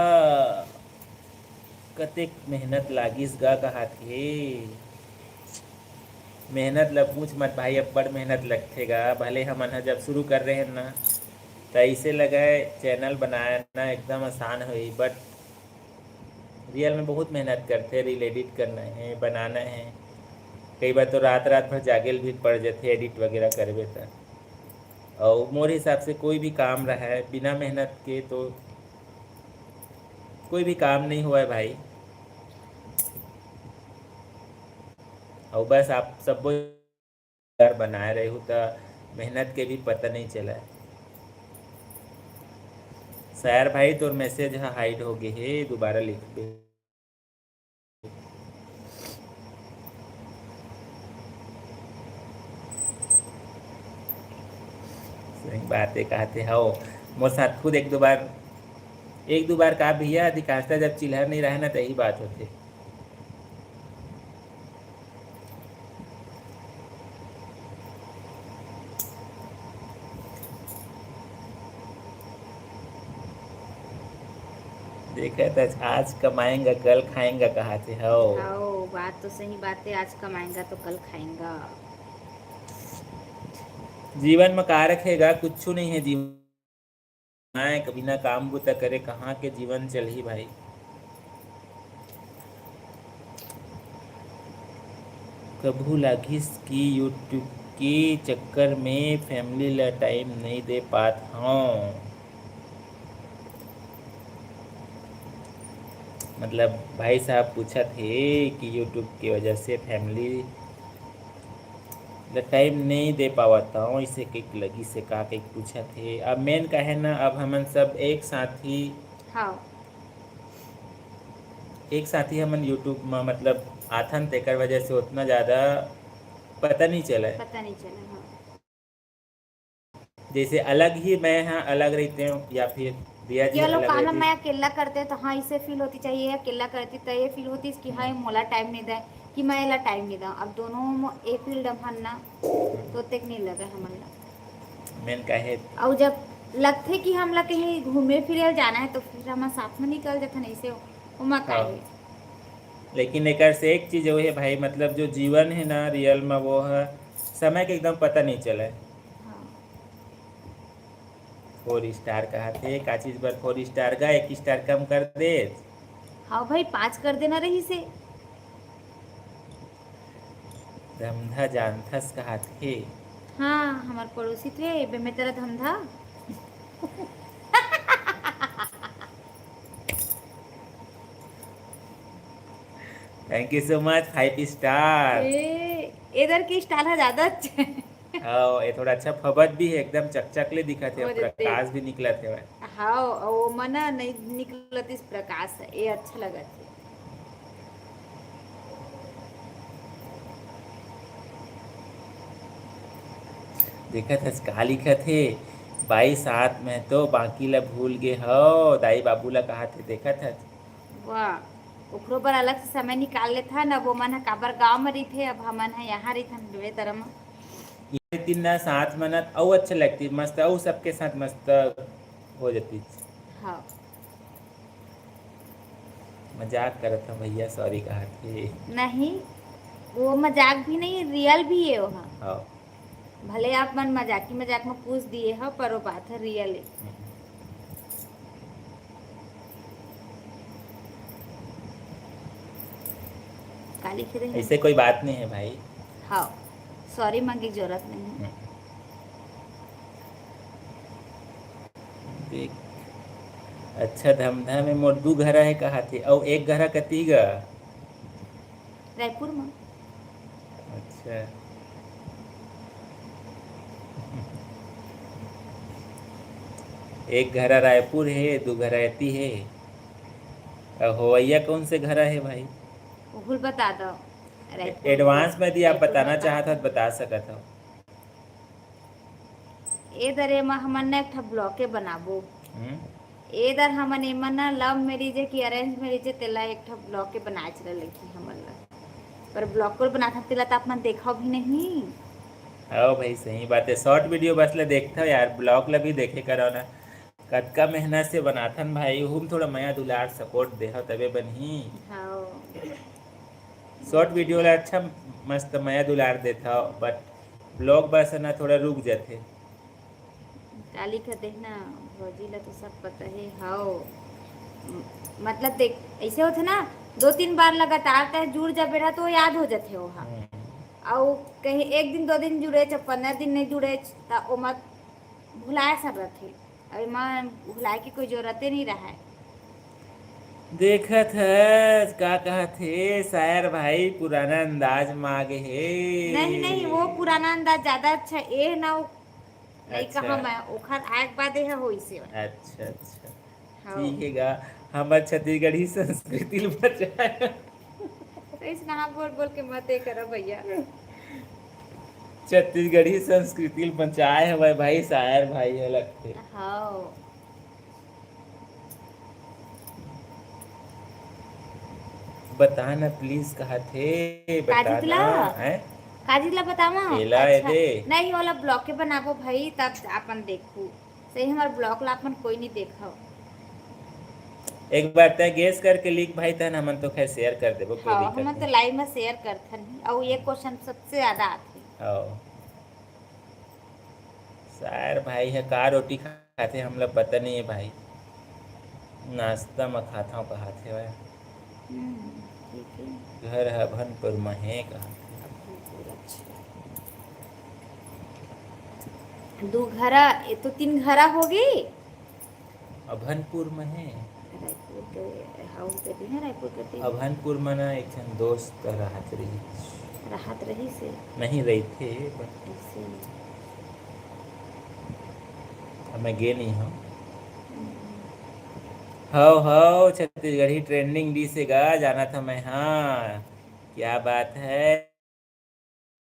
Speaker 1: कतेक मेहनत लागिस गा कहा थे। मेहनत ला पूछ मत भाई, अब बड़ मेहनत लगतेगा। भले हमन ह जब शुरू कर रहे हैं ना तो ऐसे लगा चैनल बनाना एकदम आसान हुई, बट रियल में बहुत मेहनत करते। रील एडिट करना है, बनाना है, कई बार तो रात रात भर जागेल भी पड़ जाते एडिट वगैरह करवे तो। और मोर हिसाब से कोई भी काम रहा है बिना मेहनत के तो कोई भी काम नहीं हुआ है भाई। और बस आप सब बनाए रहे हो तो मेहनत के भी पता नहीं चला। शायर भाई तो मैसेज हाइड हो गए है, दोबारा लिख दे। सही बात है कहते हो। मोर साथ खुद एक दो बार कहा भैया अधिकांशतः जब चिल्हर नहीं रहे ना तो यही बात होती। देखा था आज कमाएंगा कल खाएंगा कहाते हो।
Speaker 2: हाँ, बात तो सही बात है, आज कमाएंगा तो कल खाएंगा।
Speaker 1: जीवन में का रखेगा कुछ नहीं है जीवन कभी ना काम बुता करे कहाँ के जीवन चल ही भाई। कभू लागिस की यूट्यूब के चक्कर में फैमिली ला टाइम नहीं दे पात हूँ। मतलब भाई साहब पूछा थे कि यूट्यूब की वजह से फैमिली टाइम नहीं दे पाता हूँ, इसे कई लगी से कहा कई पूछा थे। अब मेन का है ना, अब हमन सब
Speaker 2: हाँ,
Speaker 1: एक साथ ही हमन यूट्यूब में मतलब आथन तेकर वजह से उतना ज़्यादा पता नहीं चला।
Speaker 2: पता नहीं चला। हाँ,
Speaker 1: जैसे अलग ही मैं हाँ अलग रहते हूँ या फिर रिया जी
Speaker 2: ये लोग
Speaker 1: अलग
Speaker 2: काम
Speaker 1: रहती।
Speaker 2: मैं अकेला करते तो हाँ इसे फील होती चाहिए, अकेला करती तो ये फील होती कि हाँ मोला टाइम नहीं दे, कि मैं एला टाइम नहीं दूँ। अब दोनों एक फील्ड हम ना तो तक नहीं लगे हमन ला।
Speaker 1: मेन का है
Speaker 2: और जब लगते कि हम लोग कहीं घूमे फिरे जाना है तो फिर हम साथ में निकल जाते नहीं से उमा का
Speaker 1: हाँ।
Speaker 2: है।
Speaker 1: लेकिन एक से एक चीज़ वो है भाई, मतलब जो जीवन है ना रियल में वो है समय के एकदम पता नहीं चला।
Speaker 2: हाँ,
Speaker 1: 4 स्टार कहा थे का चीज़ पर 4 स्टार का 1 स्टार कम कर दे।
Speaker 2: हाँ भाई 5 कर देना रही से।
Speaker 1: धमधा जानथस कहा थे।
Speaker 2: हाँ, हमारे पड़ोसी थे बे में तेरा धंधा।
Speaker 1: Thank you so much 5 star.
Speaker 2: इधर की स्टाइल है ज्यादा अच्छा है।
Speaker 1: हाँ, ये थोड़ा अच्छा फबत भी है, एकदम चकचकले दिखा थे,
Speaker 2: और
Speaker 1: प्रकाश
Speaker 2: देख
Speaker 1: भी निकला थे भाई।
Speaker 2: हाँ वो मना नहीं निकलत इस प्रकाश से ये अच्छा लगा थे।
Speaker 1: देखा था का लिखा थे, बाई साथ में तो बाकी ला भूल गए हो, दाई बाबू ला कहा थे, देखा था।
Speaker 2: वाह ओकरो पर अलग से समय निकाल ले था ना वो मन है काबर गाँव में रही थे अब हमन है यहाँ रही था वे तरह में।
Speaker 1: ये तीन ना साथ में ना और अच्छा लगती मस्त, और सबके साथ मस्त हो जाती।
Speaker 2: हाँ
Speaker 1: मजाक करत था भैया, सॉरी कहा थे।
Speaker 2: नहीं वो मजाक भी नहीं रियल भी है वहाँ।
Speaker 1: हाँ।
Speaker 2: भले आप मन मजाकी मजाक में पूछ दिए हो पर वो बात है रियल है। काली खिदे है।
Speaker 1: ऐसे कोई बात नहीं है भाई।
Speaker 2: हाँ सॉरी मांगे की जरूरत नहीं है।
Speaker 1: देख अच्छा धमधा में मोर दू घरा है कहा थे, और एक घरा कती गा।
Speaker 2: रायपुर में।
Speaker 1: अच्छा एक घरा रायपुर है, दो घरा एती है। और होवैया कौन से घरा है भाई?
Speaker 2: भूल बता दो। रायपुर
Speaker 1: एडवांस में यदि आप
Speaker 2: रायपुर
Speaker 1: बताना
Speaker 2: में
Speaker 1: चाहत हो
Speaker 2: कहाँ
Speaker 1: तो बता सकत हो।
Speaker 2: इधर एमा हमन ने एक ठा ब्लॉके बनाबो।
Speaker 1: हम्म?
Speaker 2: इधर हमन एमन ना लव मैरिज है कि अरेंज मैरिज है तेला एक ठा ब्लॉके बनाए चले लेकी हमन ला पर ब्लॉक को बनाता तेला तो अपन देखा भी नहीं।
Speaker 1: हाँ भाई सही बात है, शॉर्ट वीडियो बस ले देखता हो यार, ब्लॉग ला भी देखे करो ना। कतका मेहनत से बनाथन भाई, हम थोड़ा माया दुलार सपोर्ट दे तबे बनही।
Speaker 2: हाँ
Speaker 1: शॉर्ट वीडियो ला अच्छा मस्त माया दुलार देता, बट ब्लॉग बस है ना थोड़ा रुक जाते।
Speaker 2: काली का देखना भौजी ला तो सब पता है। हाँ मतलब देख ऐसे होते ना 2-3 बार लगातार तय जुड़ जा बेटा तो याद हो जाते हो। हाँ और कहीं एक दिन 2 दिन जुड़े 15 दिन नहीं जुड़े तो ओ मत भुलाए सब रखे। अभी माँ भुलाए की कोई जरूरत नहीं रहा है।
Speaker 1: देखत है का कहा थे शायर भाई, पुराना अंदाज में आगे
Speaker 2: नहीं नहीं वो
Speaker 1: है।
Speaker 2: पुराना अंदाज ज्यादा अच्छा ये ना नहीं
Speaker 1: अच्छा
Speaker 2: कहा मैं ओखर आग बाद है हो इसे।
Speaker 1: अच्छा अच्छा,
Speaker 2: हाँ
Speaker 1: ठीक है गा। हमार छत्तीसगढ़ी संस्कृति बचाए।
Speaker 2: तो इस ना बोल बोल के मत ये करो भैया।
Speaker 1: छत्तीसगढ़ी संस्कृति बचाए है भाई, शायर भाई अलग थे।
Speaker 2: हाँ
Speaker 1: बता ना प्लीज कहा थे, बता
Speaker 2: काजितला
Speaker 1: ना है।
Speaker 2: काजितला बतावा।
Speaker 1: एला
Speaker 2: अच्छा
Speaker 1: दे।
Speaker 2: नहीं वाला ब्लॉक के बनाबो भाई तब अपन देखू सही हमार ब्लॉक ला अपन कोई नहीं देखा।
Speaker 1: एक बार तय गेस करके लिख भाई, तहन हमन तो खैर शेयर कर देबो, कोई
Speaker 2: हाँ
Speaker 1: दिक्कत
Speaker 2: हम तो
Speaker 1: नहीं।
Speaker 2: लाइव में शेयर करते हैं और ये क्वेश्चन सबसे ज्यादा आते हैं।
Speaker 1: आओ शायर भाई है, का रोटी खाते हम लोग पता नहीं है भाई, नाश्ता में खाता हूँ कहा थे भाई।
Speaker 2: ठीक है।
Speaker 1: घर है भनपुर में है कहा थे।
Speaker 2: दो घरा ये तो 3 घरा हो गई।
Speaker 1: अभनपुर में है।
Speaker 2: रायपुर के हाउस देती है रायपुर के
Speaker 1: अभनपुर में ना एक जन दोस्त रहत रही,
Speaker 2: राहत रही से
Speaker 1: नहीं रही थे बट
Speaker 2: ऐसे।
Speaker 1: मैं गे नहीं हूँ। हो छत्तीसगढ़ी ट्रेंडिंग डी से गा जाना था मैं। हाँ क्या बात है,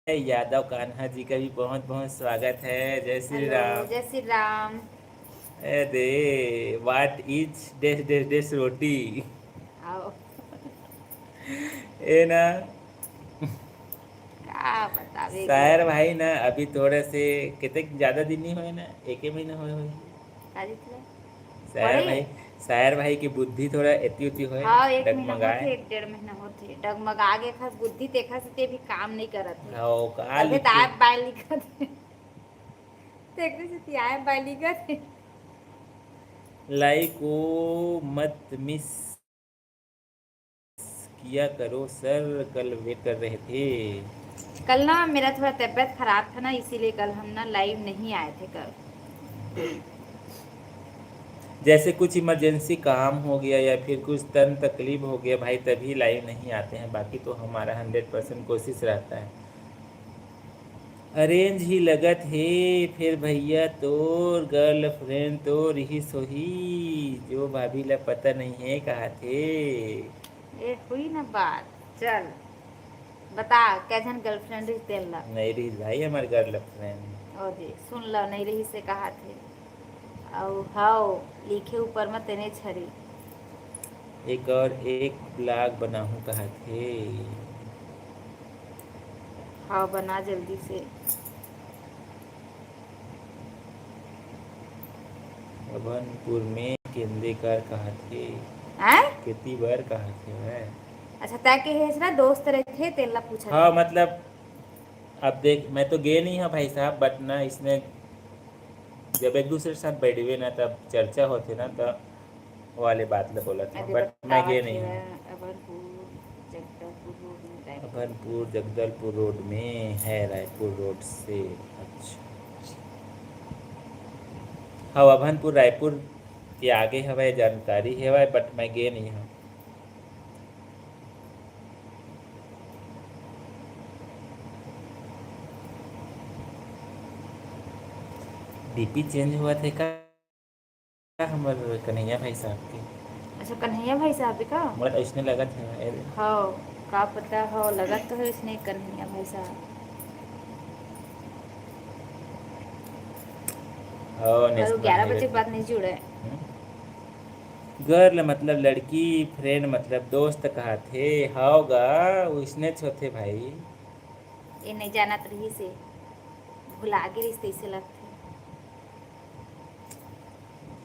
Speaker 1: यादव कान्हा जी का भी बहुत बहुत स्वागत है। जय श्री
Speaker 2: हेलो
Speaker 1: राम।
Speaker 2: जय श्री राम।
Speaker 1: अरे व्हाट इज डेस डेस डेस रोटी।
Speaker 2: आओ
Speaker 1: ए ना
Speaker 2: क्या बतावे
Speaker 1: शायर भाई ना अभी थोड़े से कितने ज्यादा दिन नहीं हुए ना, एक ही महीना हुए।
Speaker 2: काजितला
Speaker 1: शायर
Speaker 2: बड़े
Speaker 1: भाई, शायर भाई की बुद्धि थोड़ा एती उती हुए,
Speaker 2: हाँ 1 महीना
Speaker 1: डगमगाए।
Speaker 2: होते 1-1.5 महीना होते डगमगा के खास बुद्धि देखा से ते भी काम नहीं करत है।
Speaker 1: हाँ का
Speaker 2: तबे
Speaker 1: लिख
Speaker 2: तो
Speaker 1: के
Speaker 2: आप बाय लिखत है। देखने से ती आए बाय लिखत है।
Speaker 1: लाइक को मत मिस किया करो सर, कल वेट कर रहे थे।
Speaker 2: कल ना मेरा थोड़ा तबीयत खराब था ना इसीलिए कल हम ना लाइव नहीं आए थे कल।
Speaker 1: जैसे कुछ इमरजेंसी काम हो गया या फिर कुछ तन तकलीफ हो गया भाई, तभी लाइव नहीं आते हैं, बाकी तो हमारा 100% कोशिश रहता है। अरेंज ही लगत है फिर भैया तोर गर्लफ्रेंड तो रही सोही, जो भाभी ला पता नहीं है कहा थे।
Speaker 2: ये हुई ना बात। चल बता कैसन गर्लफ्रेंड रही तेला।
Speaker 1: नहीं रही भाई हमारी गर्लफ्रेंड।
Speaker 2: और जी सुन लो, नहीं रही से कहा थे। और हाओ लिखे ऊपर में तेने छड़ी।
Speaker 1: एक और एक ब्लॉग बनाऊं कहा थे।
Speaker 2: हाओ बना जल्दी से।
Speaker 1: अभनपुर में केंद्रेकर कहा थे,
Speaker 2: हैं?
Speaker 1: कितनी बार कहा थे मैं।
Speaker 2: अच्छा ताकि हेसरा दोस्त रहे थे तेला पूछा
Speaker 1: हाँ
Speaker 2: था।
Speaker 1: मतलब अब देख, मैं तो गए नहीं हाँ भाई साहब, बट ना इसमें जब एक दूसरे के साथ बैठे हुए ना तब चर्चा होते ना, तब वो वाले बात ले बोला था,
Speaker 2: अरे
Speaker 1: बट मैं
Speaker 2: बतावा
Speaker 1: गए
Speaker 2: थे
Speaker 1: नहीं हूँ।
Speaker 2: जगदलपुर रोड में रायपुर।
Speaker 1: अभनपुर जगदलपुर रोड में है, रायपुर रोड से। अच्छा हाँ, अभनपुर रायपुर के आगे हवाई जानकारी है भाई, बट मैं गए नहीं हूँ। डीपी चेंज हुआ थे का हमारे कन्हैया भाई साहब के।
Speaker 2: अच्छा कन्हैया भाई साहब का।
Speaker 1: मतलब इसने लगा था अरे।
Speaker 2: हाँ का पता हो, लगा तो है इसने कन्हैया भाई साहब।
Speaker 1: हाँ
Speaker 2: और
Speaker 1: नेशनल
Speaker 2: 11
Speaker 1: हाईवे
Speaker 2: बजे के बाद नहीं जुड़े।
Speaker 1: गर्ल मतलब लड़की, फ्रेंड मतलब दोस्त कहा थे। होगा उसने छोथे भाई।
Speaker 2: ये नहीं जाना तो रही से भुला के रिश्ते से लगते।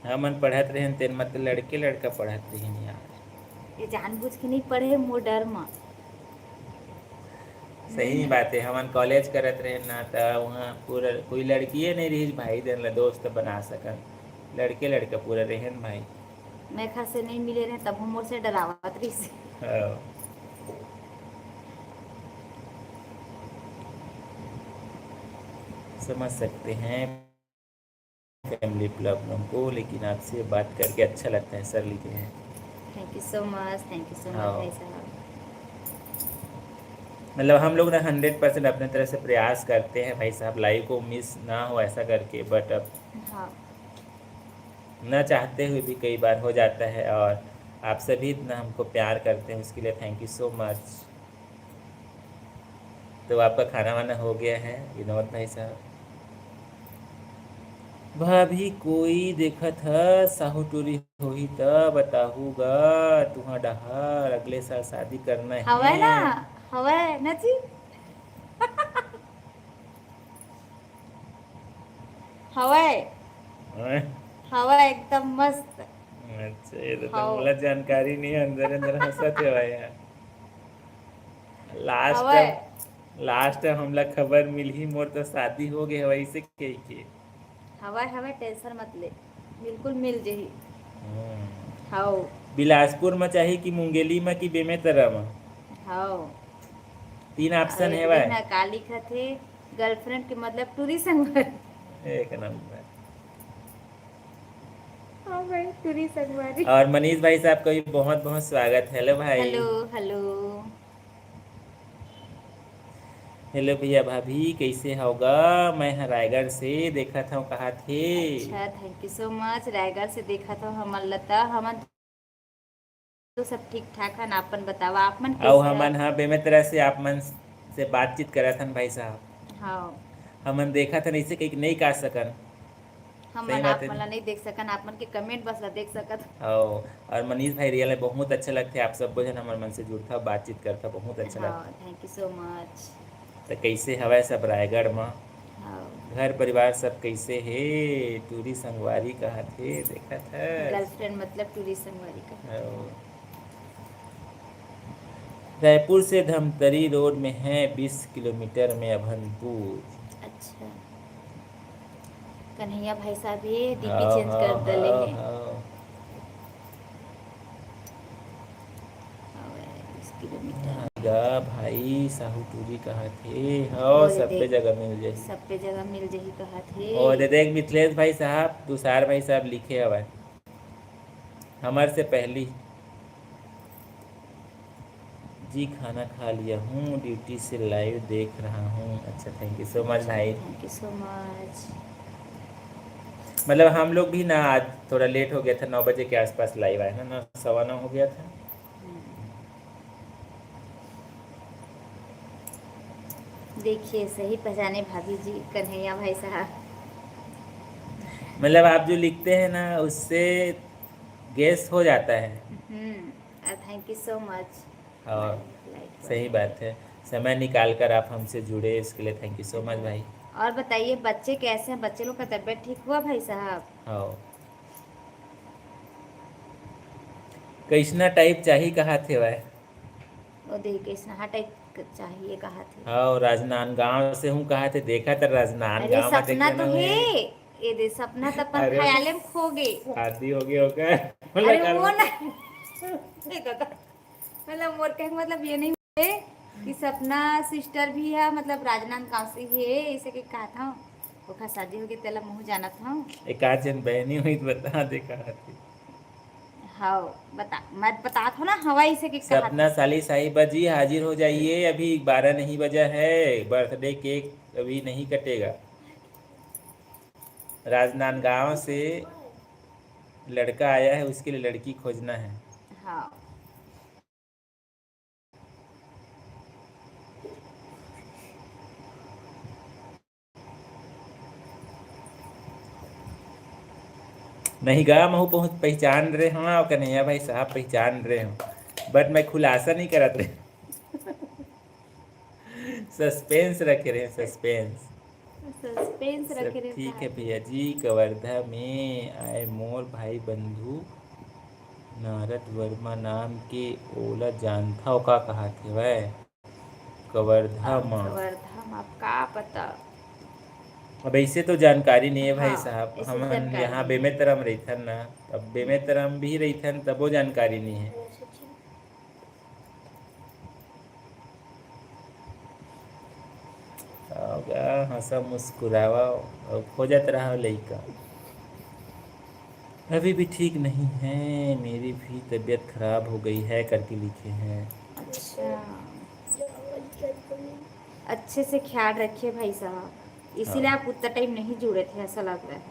Speaker 1: हमन पढ़त रहे तेन मतलब लड़के लड़का पढ़त रहे यार।
Speaker 2: ये जानबूझ के नहीं पढ़े मोर डर में।
Speaker 1: सही बात है, हमन कॉलेज करत रहे ना तो वहाँ पूरा कोई लड़किए नहीं रही भाई, देन ला दोस्त बना सकन, लड़के लड़का पूरा रहे न भाई।
Speaker 2: मैं घर से नहीं मिले रहे तब हम मोर से डरावत रही से।
Speaker 1: हाँ। समझ सकते हैं फैमिली प्रॉब्लम को, लेकिन आपसे बात करके अच्छा लगता है सर, लिखे हैं।
Speaker 2: Thank you so much, thank you so much
Speaker 1: हाँ
Speaker 2: भाई साहब।
Speaker 1: मतलब हम लोग ना 100% अपने तरह से प्रयास करते हैं भाई साहब, लाइव को मिस ना हो ऐसा करके, बट अब
Speaker 2: हाँ
Speaker 1: न चाहते हुए भी कई बार हो जाता है, और आप सभी इतना हमको प्यार करते हैं उसके लिए थैंक यू सो मच। तो आपका खाना वाना हो गया है विनोद भाई साहब। भाभी कोई देखत है साहू टूरी होही त बताहूगा, तुहा डहार अगले साल शादी करना
Speaker 2: हवा ना,
Speaker 1: है।
Speaker 2: हवा ना जी। हवा
Speaker 1: हैं?
Speaker 2: हवा एकदम मस्त।
Speaker 1: अच्छा ये तो
Speaker 2: हवा
Speaker 1: मोला जानकारी नहीं है, अंदर अंदर हंसत है भाई यार। लास्ट
Speaker 2: हवा
Speaker 1: लास्ट हमला खबर मिली मोर तो शादी हो गए वैसे कही के।
Speaker 2: हवा हवा टेंशन मत ले, बिल्कुल मिल जही।
Speaker 1: हम्म।
Speaker 2: हाओ
Speaker 1: बिलासपुर में चाहिए कि मुंगेली में कि बेमेतरा में,
Speaker 2: हाओ।
Speaker 1: 3
Speaker 2: और
Speaker 1: ऑप्शन
Speaker 2: ये
Speaker 1: है
Speaker 2: देख
Speaker 1: भाई।
Speaker 2: ना का लिखा थे, गर्लफ्रेंड के मतलब टूरी संगवारी।
Speaker 1: एक नंबर।
Speaker 2: हाँ भाई टूरी संगवारी।
Speaker 1: और मनीष भाई साहब का भी बहुत बहुत स्वागत है। हेलो भाई।
Speaker 2: Hello hello.
Speaker 1: हेलो भैया भाभी कैसे होगा, मैं यहाँ रायगढ़ से देखा था कहा थे।
Speaker 2: अच्छा thank you so much, Raigarh से देखा था हमन लता हमन तो सब ठीक ठाक है ना, अपन बतावा आप मन
Speaker 1: और
Speaker 2: कैसे है।
Speaker 1: हमन हाँ बेमेतरा से आप मन से बातचीत करा था भाई साहब।
Speaker 2: हाँ
Speaker 1: हमन देखा था ऐसे कहीं नहीं काट सकन। सही
Speaker 2: हमन
Speaker 1: बात
Speaker 2: आप
Speaker 1: है
Speaker 2: मला
Speaker 1: ना।
Speaker 2: नहीं देख सकन, आप मन के कमेंट बस ला देख सकत।
Speaker 1: और मनीष भाई रियल में बहुत अच्छा लगते हैं, आप सबको जन हमारे मन से जुड़ता बातचीत करता बहुत अच्छा
Speaker 2: हाँ
Speaker 1: लगता है।
Speaker 2: Thank you so much.
Speaker 1: तो कैसे हवा सब रायगढ़ में,
Speaker 2: हाँ
Speaker 1: घर परिवार सब कैसे है। टूरी संगवारी कहा थे देखा था।
Speaker 2: गर्लफ्रेंड मतलब टूरी संगवारी का।
Speaker 1: और रायपुर से धमतरी रोड में है, 20 किलोमीटर में अभनपुर।
Speaker 2: अच्छा कन्हैया भाई साहब ये डीपी
Speaker 1: हाँ
Speaker 2: चेंज
Speaker 1: हाँ
Speaker 2: कर डले
Speaker 1: हाँ
Speaker 2: हैं।
Speaker 1: हाँ।
Speaker 2: 20 किलोमीटर।
Speaker 1: गा भाई साहू टूरी कहा थे, हाँ
Speaker 2: और
Speaker 1: सब पे
Speaker 2: देख
Speaker 1: जगह मिल जाए।
Speaker 2: सब पे जगह मिल जही कहा थे।
Speaker 1: और ये देख मिथिलेश भाई साहब, तुषार भाई साहब लिखे हवा। हमारे से पहली जी खाना खा लिया हूँ, ड्यूटी से लाइव देख रहा हूँ। अच्छा, थैंक यू सो मच भाई।
Speaker 2: Thank you so much.
Speaker 1: मतलब हम लोग भी ना आज थोड़ा लेट हो गया था, 9 बजे के आसपास लाइव आए ना, 9 सवा 9 हो गया था।
Speaker 2: देखिए सही पहचाने भाभी जी, कन्हैया भाई साहब।
Speaker 1: मतलब आप जो लिखते हैं ना उससे गेस हो जाता है।
Speaker 2: Thank you so much.
Speaker 1: और
Speaker 2: लाइट
Speaker 1: सही
Speaker 2: बंद
Speaker 1: बात है, समय निकाल कर आप हमसे जुड़े, इसके लिए थैंक यू सो मच
Speaker 2: है।
Speaker 1: भाई।
Speaker 2: और बताइए बच्चे कैसे हैं? बच्चे लोग का तबीयत ठीक हुआ भाई साहब?
Speaker 1: हाँ, कृष्णा टाइप चाहिए कहा थे वह।
Speaker 2: वो देखिए स्नेहा टाइप चाहिए कहा थे।
Speaker 1: हाँ, राजनांदगांव से हूँ कहा थे, देखा था
Speaker 2: अरे
Speaker 1: राजनांदगांव में
Speaker 2: सपना
Speaker 1: देखते
Speaker 2: तो
Speaker 1: ना
Speaker 2: है।
Speaker 1: हुए।
Speaker 2: ये दे सपना तो अपन
Speaker 1: अरे
Speaker 2: ख्याले में खो गए।
Speaker 1: शादी हो गई होगा
Speaker 2: अरे
Speaker 1: मुलाकात
Speaker 2: वो ना
Speaker 1: में।
Speaker 2: ये दादा, मतलब मोर कहने का मतलब ये नहीं है कि सपना सिस्टर भी है, मतलब राजनांद गाँव से ही है, इसे के कहा था ओखा शादी हो गई तेला मुँह जाना था।
Speaker 1: एक आध जन बहनी हुई तो बता दे कहा थी।
Speaker 2: हाँ बता, मैं बता था ना हवाई से के कहा
Speaker 1: सपना
Speaker 2: था।
Speaker 1: साली साहिबा जी हाजिर हो जाइए, अभी 12 नहीं बजा है, बर्थडे केक अभी नहीं कटेगा। राजनांदगांव से लड़का आया है, उसके लिए लड़की खोजना है।
Speaker 2: हाँ
Speaker 1: नहीं गा महू पहुँच पहचान रहे हो और कन्हैया भाई साहब पहचान रहे हो, बट मैं खुलासा नहीं करत रहे। सस्पेंस रखे रहे, सस्पेंस।
Speaker 2: सस्पेंस
Speaker 1: सब
Speaker 2: रखे रहे
Speaker 1: ठीक
Speaker 2: कहा
Speaker 1: है
Speaker 2: थे।
Speaker 1: भैया जी, कवर्धा में आए मोर भाई बंधु नारद वर्मा नाम के ओला जानता हो का कहा थे वह। कवर्धा
Speaker 2: अब
Speaker 1: में
Speaker 2: कवर्धा में आप का पता।
Speaker 1: अब ऐसे तो जानकारी नहीं है भाई
Speaker 2: हाँ
Speaker 1: साहब,
Speaker 2: ऐसे तो
Speaker 1: हम
Speaker 2: जानकारी
Speaker 1: यहाँ
Speaker 2: नहीं है।
Speaker 1: बेमेतरम रहथन ना। अब बेमेतरम भी रहथन तबो जानकारी नहीं है। होगा हंसा मुस्कुरावा और खोजत रहा लड़का। अभी भी ठीक नहीं है, मेरी भी तबीयत खराब हो गई है करके लिखे हैं।
Speaker 2: अच्छा, अच्छे से ख्याल रखिए भाई साहब,
Speaker 1: हाँ,
Speaker 2: इसीलिए आप उतना टाइम नहीं जुड़े थे ऐसा लग रहा है।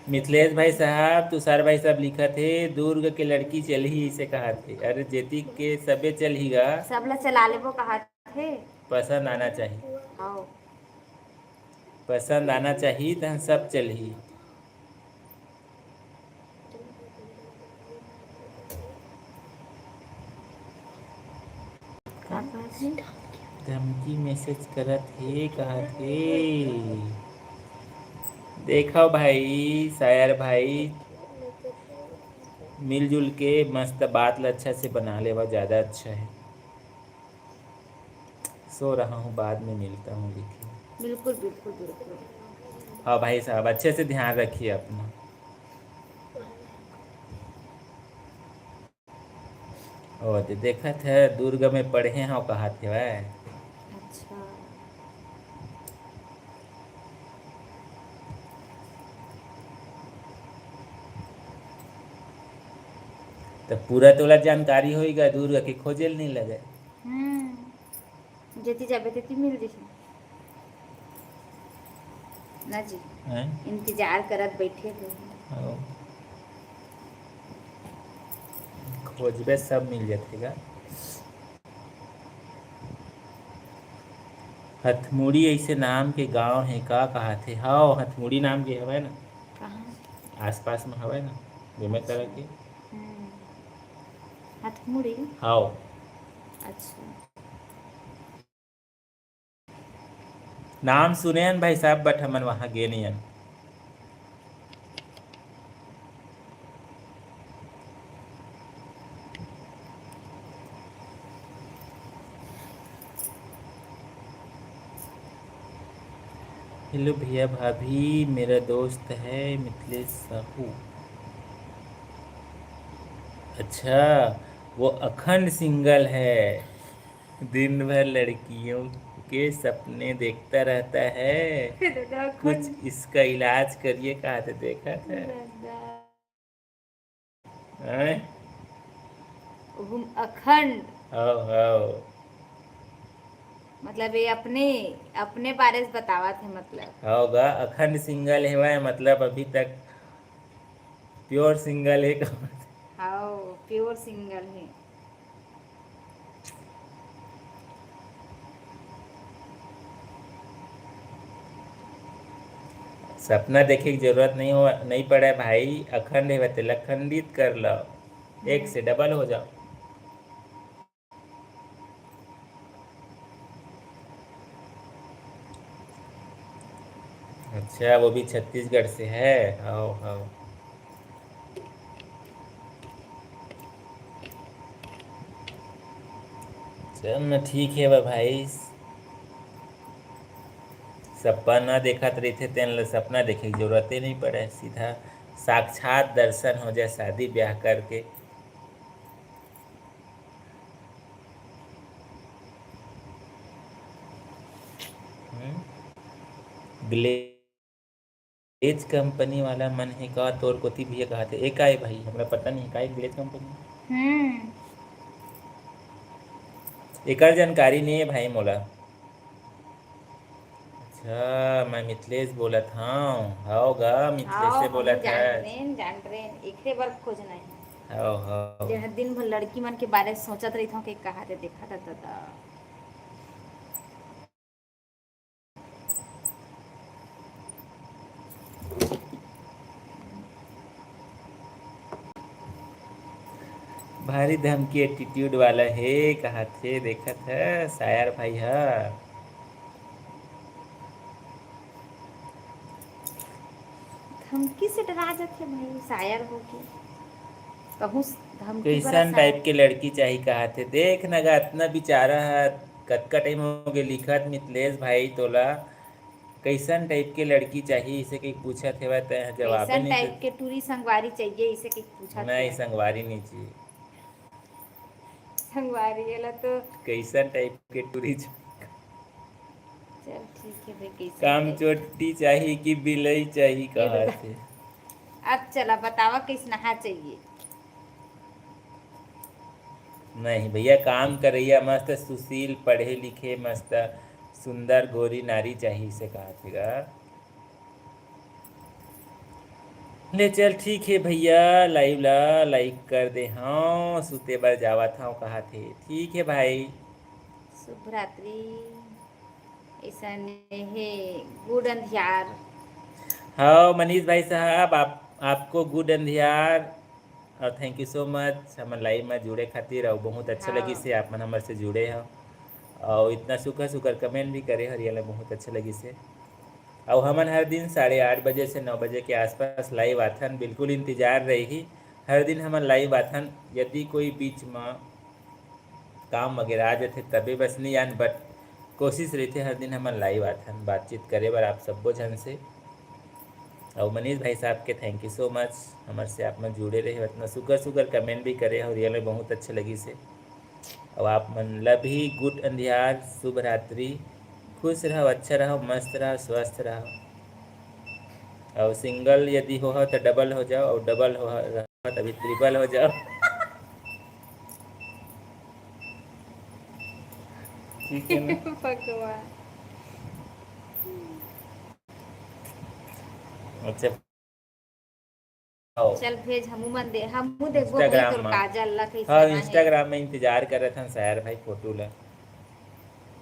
Speaker 1: मिथिलेश भाई साहब, तुषार भाई साहब लिखा थे दुर्ग के लड़की चल ही इसे कहा थे, अरे जेती के सबे चल ही गा,
Speaker 2: सब ला चला ले वो कहा थे।
Speaker 1: पसंद आना चाहिए।
Speaker 2: हाँ
Speaker 1: पसंद आना चाहिए तो सब चल ही।
Speaker 2: का कहा थे?
Speaker 1: धमकी मैसेज करत हे कहा थे। देखो भाई शायर भाई, मिलजुल के मस्त बात ला अच्छा से बना ले, वह ज़्यादा अच्छा है। सो रहा हूँ, बाद में मिलता हूँ लिखे।
Speaker 2: बिल्कुल बिल्कुल बिल्कुल।
Speaker 1: हाँ भाई साहब, अच्छे से ध्यान रखिए अपना। और देखा था दुर्ग में पढ़े हैं कहा थे वह।
Speaker 2: अच्छा
Speaker 1: तो पूरा तोला जानकारी होगा, दुर्ग के खोजेल नहीं लगे।
Speaker 2: जेती जाबे तेती मिल जही ना जी।
Speaker 1: हैं?
Speaker 2: इंतजार करत बैठे थे।
Speaker 1: हाँ, खोजबे सब मिल जाएगा। हथमुड़ी ऐसे नाम के गांव है का कहा थे। हाँ, हथमुड़ी नाम के हवे ना,
Speaker 2: कहाँ?
Speaker 1: आसपास में हवे ना, बेमे तरह
Speaker 2: अच्छा।
Speaker 1: के।
Speaker 2: हथमुड़ी।
Speaker 1: हाँ,
Speaker 2: अच्छा
Speaker 1: नाम सुने हैं भाई साहब, बट हमन वहाँ गे नहीं हैं। हेलो भैया भाभी, मेरा दोस्त है मिथिलेश साहू। अच्छा, वो अखंड सिंगल है, दिन भर लड़कियों के सपने देखता रहता है,
Speaker 2: दादा
Speaker 1: कुछ
Speaker 2: अखंड।
Speaker 1: इसका इलाज करिए कहा था, देखा था।
Speaker 2: दादा
Speaker 1: हैं?
Speaker 2: अखंड
Speaker 1: हो।
Speaker 2: मतलब ये अपने अपने बारे में बतावा थे मतलब।
Speaker 1: होगा अखंड सिंगल है मतलब अभी तक प्योर सिंगल है
Speaker 2: हाँ प्योर सिंगल है।
Speaker 1: सपना देखे की जरूरत नहीं पड़े भाई, अखंड है बते अखंडित कर लो, एक से डबल हो जाओ। अच्छा वो भी छत्तीसगढ़ से है। आओ। चल ना ठीक है भाई, सपना देखा रही थे तेन सपना देखे की जरूरत ही नहीं पड़े, सीधा साक्षात दर्शन हो जाए शादी ब्याह करके। ग्लेज कंपनी वाला मन है का तोर कोती भैया कहा थे एक आए भाई, हमरा पता नहीं का ग्लेज कंपनी एकर जानकारी नहीं है भाई मोला। अच्छा मैं मिथिलेश बोला था। होगा मिथिलेश
Speaker 2: हाँ
Speaker 1: से
Speaker 2: हम
Speaker 1: बोला था।
Speaker 2: जान रहे एक बार खोजना है।
Speaker 1: हो।
Speaker 2: जे हर दिन भर लड़की मन के बारे में सोचत रही था कि कहा थे देखा था दादा।
Speaker 1: भारी धमकी एटीट्यूड वाला है कहा थे देखा था शायर भाई है।
Speaker 2: धमकी से डरा जाते भाई शायर हो के कहूँ धमकी बड़ा
Speaker 1: कैसन
Speaker 2: शायर।
Speaker 1: टाइप के लड़की चाहिए कहा थे देख नगा इतना बेचारा है, कतका टाइम हो गया लिखत मिथिलेश भाई तोला कैसन टाइप के लड़की चाहिए इसे कहीं पूछा थे वह जवाबे
Speaker 2: कैसन
Speaker 1: नहीं
Speaker 2: टाइप
Speaker 1: दे।
Speaker 2: के टूरी संगवारी चाहिए इसे कि पूछा थे।
Speaker 1: नहीं संगवारी नहीं चाहिए।
Speaker 2: संगवारी वाला तो
Speaker 1: कैसन टाइप के टूरी
Speaker 2: चल ठीक है भाई कैसन
Speaker 1: काम
Speaker 2: टाइप के।
Speaker 1: चोटी चाहिए कि बिलई चाहिए
Speaker 2: ये
Speaker 1: कहा
Speaker 2: रुका
Speaker 1: थे।
Speaker 2: अब चला बतावा किस नहा चाहिए।
Speaker 1: नहीं भैया काम करैया मस्त सुशील पढ़े लिखे मस्त सुंदर गोरी नारी चाहिए इसे कहा थेगा। ले चल ठीक है भैया लाइव ला लाइक कर दे हाँ सुते बर जावा था कहा थे ठीक है भाई।
Speaker 2: शुभ रात्रि। ऐसा है गुड अंधियार।
Speaker 1: हाँ मनीष भाई साहब आपको गुड अंधियार और थैंक यू सो मच हमारे लाइव में जुड़े खातिर और बहुत अच्छा लगी
Speaker 2: हाँ
Speaker 1: से आप मन हमारे से जुड़े हो और इतना सुखा सुखर कमेंट भी करे हरियाला बहुत अच्छा लगी से। और हमन हर दिन 8:30 बजे से 9 बजे के आसपास लाइव आथन बिल्कुल इंतजार रही। हर दिन हमन लाइव आथन यदि कोई बीच में काम वगैरह आ जाते तबे बस नहीं आन बट कोशिश रही थे हर दिन हमन लाइव आथन बातचीत करे बर आप सब्बो जन से। और मनीष भाई साहब के थैंक यू सो मच हमारे से आप में जुड़े रहे इतना सुगर सुगर कमेंट भी करे और रियल में बहुत अच्छा लगी से। और आप मन लव ही गुड अंधियार शुभ रात्रि खुश रहो अच्छा रहो मस्त रहो स्वस्थ रहो। और सिंगल यदि हो तो डबल हो जाओ और डबल हो रहा तभी ट्रिपल हो जाओ ठीक है ना।
Speaker 2: भगवान।
Speaker 1: अच्छा आओ
Speaker 2: चल भेज हमू देखबो भाई
Speaker 1: इंस्टाग्राम
Speaker 2: तोर
Speaker 1: में।
Speaker 2: काजल ला
Speaker 1: हाँ
Speaker 2: कैसन है।
Speaker 1: इंस्टाग्राम में इंतजार कर रहे थे शायर भाई फोटो ला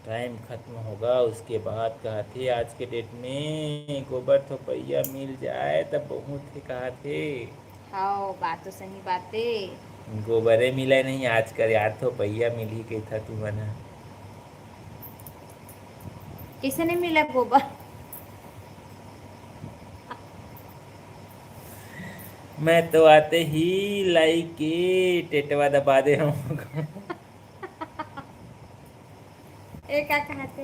Speaker 1: टाइम खत्म होगा उसके बाद कहा थे आज के डेट में गोबर थोपैया मिल जाए तब बहुत ही कहा थे।
Speaker 2: हाँ बात तो सही बात है।
Speaker 1: गोबरे मिला नहीं आजकल यार थोपैया मिल ही गई था तू मना।
Speaker 2: किसे नहीं मिला गोबर।
Speaker 1: मैं तो आते ही लाइक के टेटवा दबा दे रहा हूँ
Speaker 2: ए क्या कहते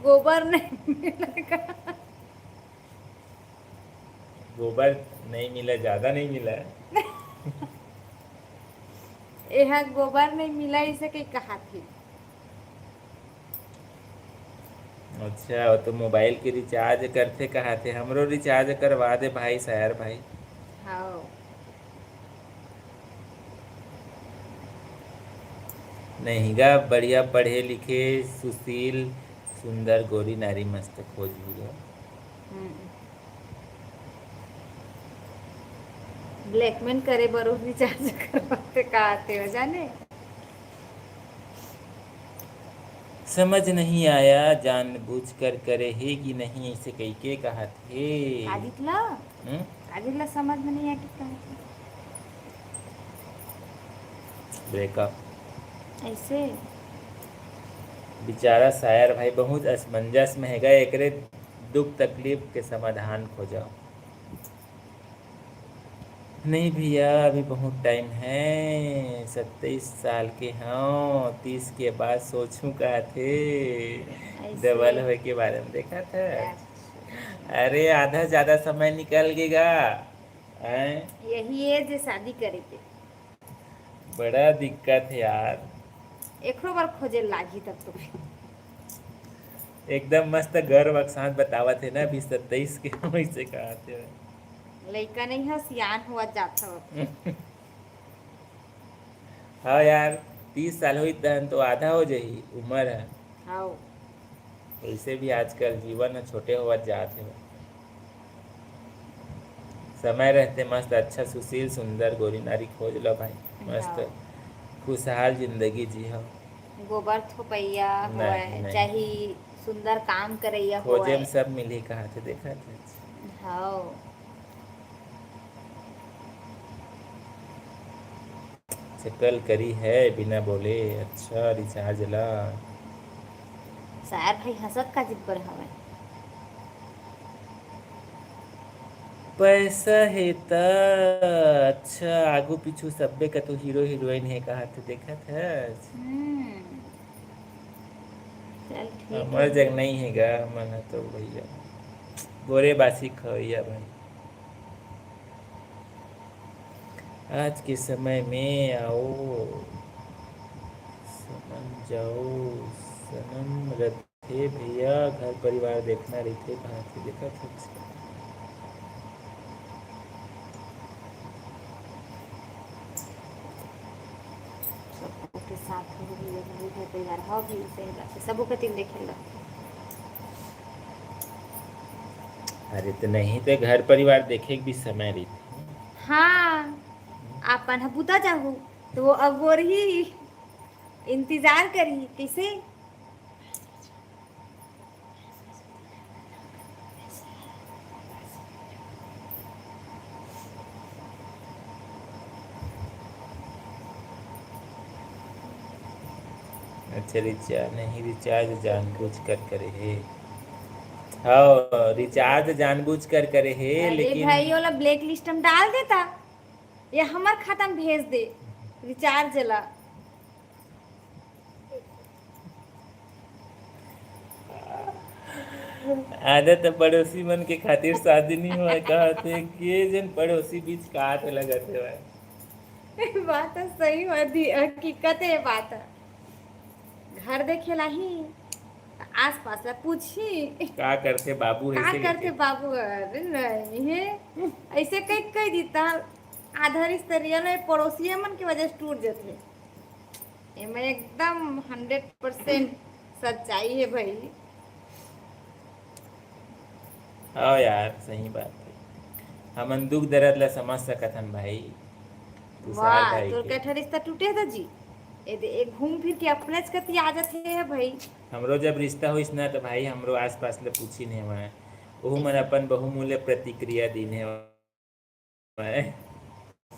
Speaker 2: गोबर नहीं मिलेगा।
Speaker 1: गोबर नहीं मिला ज़्यादा नहीं मिला है।
Speaker 2: यहाँ गोबर नहीं मिला इसे कहीं कहा थी।
Speaker 1: अच्छा वो तो मोबाइल के रिचार्ज करते कहा थे हमरो रिचार्ज करवा दे भाई शायर भाई।
Speaker 2: हाँ
Speaker 1: नहीं गा, बढ़िया पढ़े लिखे सुशील सुंदर गोरी नारी मस्त खोज लियो।
Speaker 2: ब्लैकमेल करे बरो रिचार्ज करवाते का आते हो जाने।
Speaker 1: समझ नहीं आया जानबूझ कर करे ही कि नहीं, इसे कई के कहा थे।
Speaker 2: काजितला
Speaker 1: हम्म?
Speaker 2: काजितला समझ में नहीं आया कि कहा
Speaker 1: ब्रेकअप।
Speaker 2: ऐसे।
Speaker 1: बेचारा शायर भाई बहुत असमंजस में है गए, एकरे दुख तकलीफ के समाधान खोजो। नहीं भैया अभी बहुत टाइम है, 27 साल के हों, 30 के बाद सोचूं का थे।
Speaker 2: ऐसे।
Speaker 1: डबल हुए के बारे में देखा था।
Speaker 2: अच्छा।
Speaker 1: अरे आधा ज्यादा समय निकल गएगा। हैं?
Speaker 2: यही है जो शादी करे के।
Speaker 1: बड़ा दिक्कत है यार।
Speaker 2: एकरो बार खोजे लागी तब तो।
Speaker 1: एकदम मस्त गर्व के साथ बतावा थे ना, अभी 27 के वैसे कहा थे।
Speaker 2: लड़का नहीं है, सियान हुआ जाता हो।
Speaker 1: हाँ यार, 30 साल हुई तहन तो आधा हो जाही उम्र है।
Speaker 2: हाँ।
Speaker 1: वैसे भी आजकल जीवन में छोटे हुआ जाते हो। समय रहते मस्त अच्छा सुशील सुंदर गोरी नारी खोज लो भाई। मस्त
Speaker 2: हाँ।
Speaker 1: खुशहाल जिंदगी जी हो।
Speaker 2: गोबर थोपैया होए
Speaker 1: नहीं नहीं,
Speaker 2: चाहे सुंदर काम करैया
Speaker 1: खोजे
Speaker 2: होए।
Speaker 1: में सब मिली कहा थे देखा थे।
Speaker 2: हाँ।
Speaker 1: शकल करी है बिना बोले, अच्छा रिचार्ज ला।
Speaker 2: शायर भाई हंसत का जिद पर हवे।
Speaker 1: पैसा है त अच्छा आगू पीछू सब्बे का तो हीरो हीरोइन है कहा थे देखा था।
Speaker 2: हम्म। चल ठीक है
Speaker 1: हमार जग
Speaker 2: फिर।
Speaker 1: नहीं है गा मन तो भैया गोरे बासी खइया भाई। आज के समय में आओ समझ जाओ सनम रथे भैया, घर परिवार देखना रही कहा थे देखा था।
Speaker 2: सबको के साथ हो भी घर परिवार हो भी सही बात है, सबको तीन देखे लो।
Speaker 1: अरे तो नहीं तो घर परिवार देखे के भी समय रही।
Speaker 2: हाँ। आपन बुता जाहू तो वो अब वो रही इंतजार करी कैसे।
Speaker 1: अच्छा रिचार्ज नहीं, रिचार्ज जानबूझ कर करे है। हाँ रिचार्ज जानबूझ कर करे है
Speaker 2: अरे
Speaker 1: लेकिन
Speaker 2: भाई वाला ब्लैक लिस्ट में डाल देता या हमार खाता में भेज दे रिचार्ज ला।
Speaker 1: आदत पड़ोसी मन के खातिर शादी नहीं हुआ कहा थे कि जन पड़ोसी बीच काट लगा थे भाई।
Speaker 2: बात तो सही होती हकीकत है बात। घर देखे ला ही आस पास ला पूछी
Speaker 1: का करते बाबू
Speaker 2: का
Speaker 1: ऐसे
Speaker 2: करते
Speaker 1: लेके।
Speaker 2: बाबू। अरे नहीं है ऐसे कई देता आधा रिश्तेदार में पड़ोसी मन की वजह से टूट जाते। एमे एकदम 100% सच्चाई है भाई।
Speaker 1: हाँ यार सही बात है, हमन दुख दर्द ला समझ सकत हन भाई खुशहाल
Speaker 2: वाह
Speaker 1: भाई
Speaker 2: तोर
Speaker 1: के।
Speaker 2: कैठा रिश्ता टूटे था जी। एक घूम फिर के अपने कती आ जाते है भाई।
Speaker 1: हमरो जब रिश्ता होइस ना तो भाई हमरो आस पास ले पूछी नहीं हुआ है, ओहू मन
Speaker 2: ऐसे।
Speaker 1: अपन बहुमूल्य प्रतिक्रिया दीने है।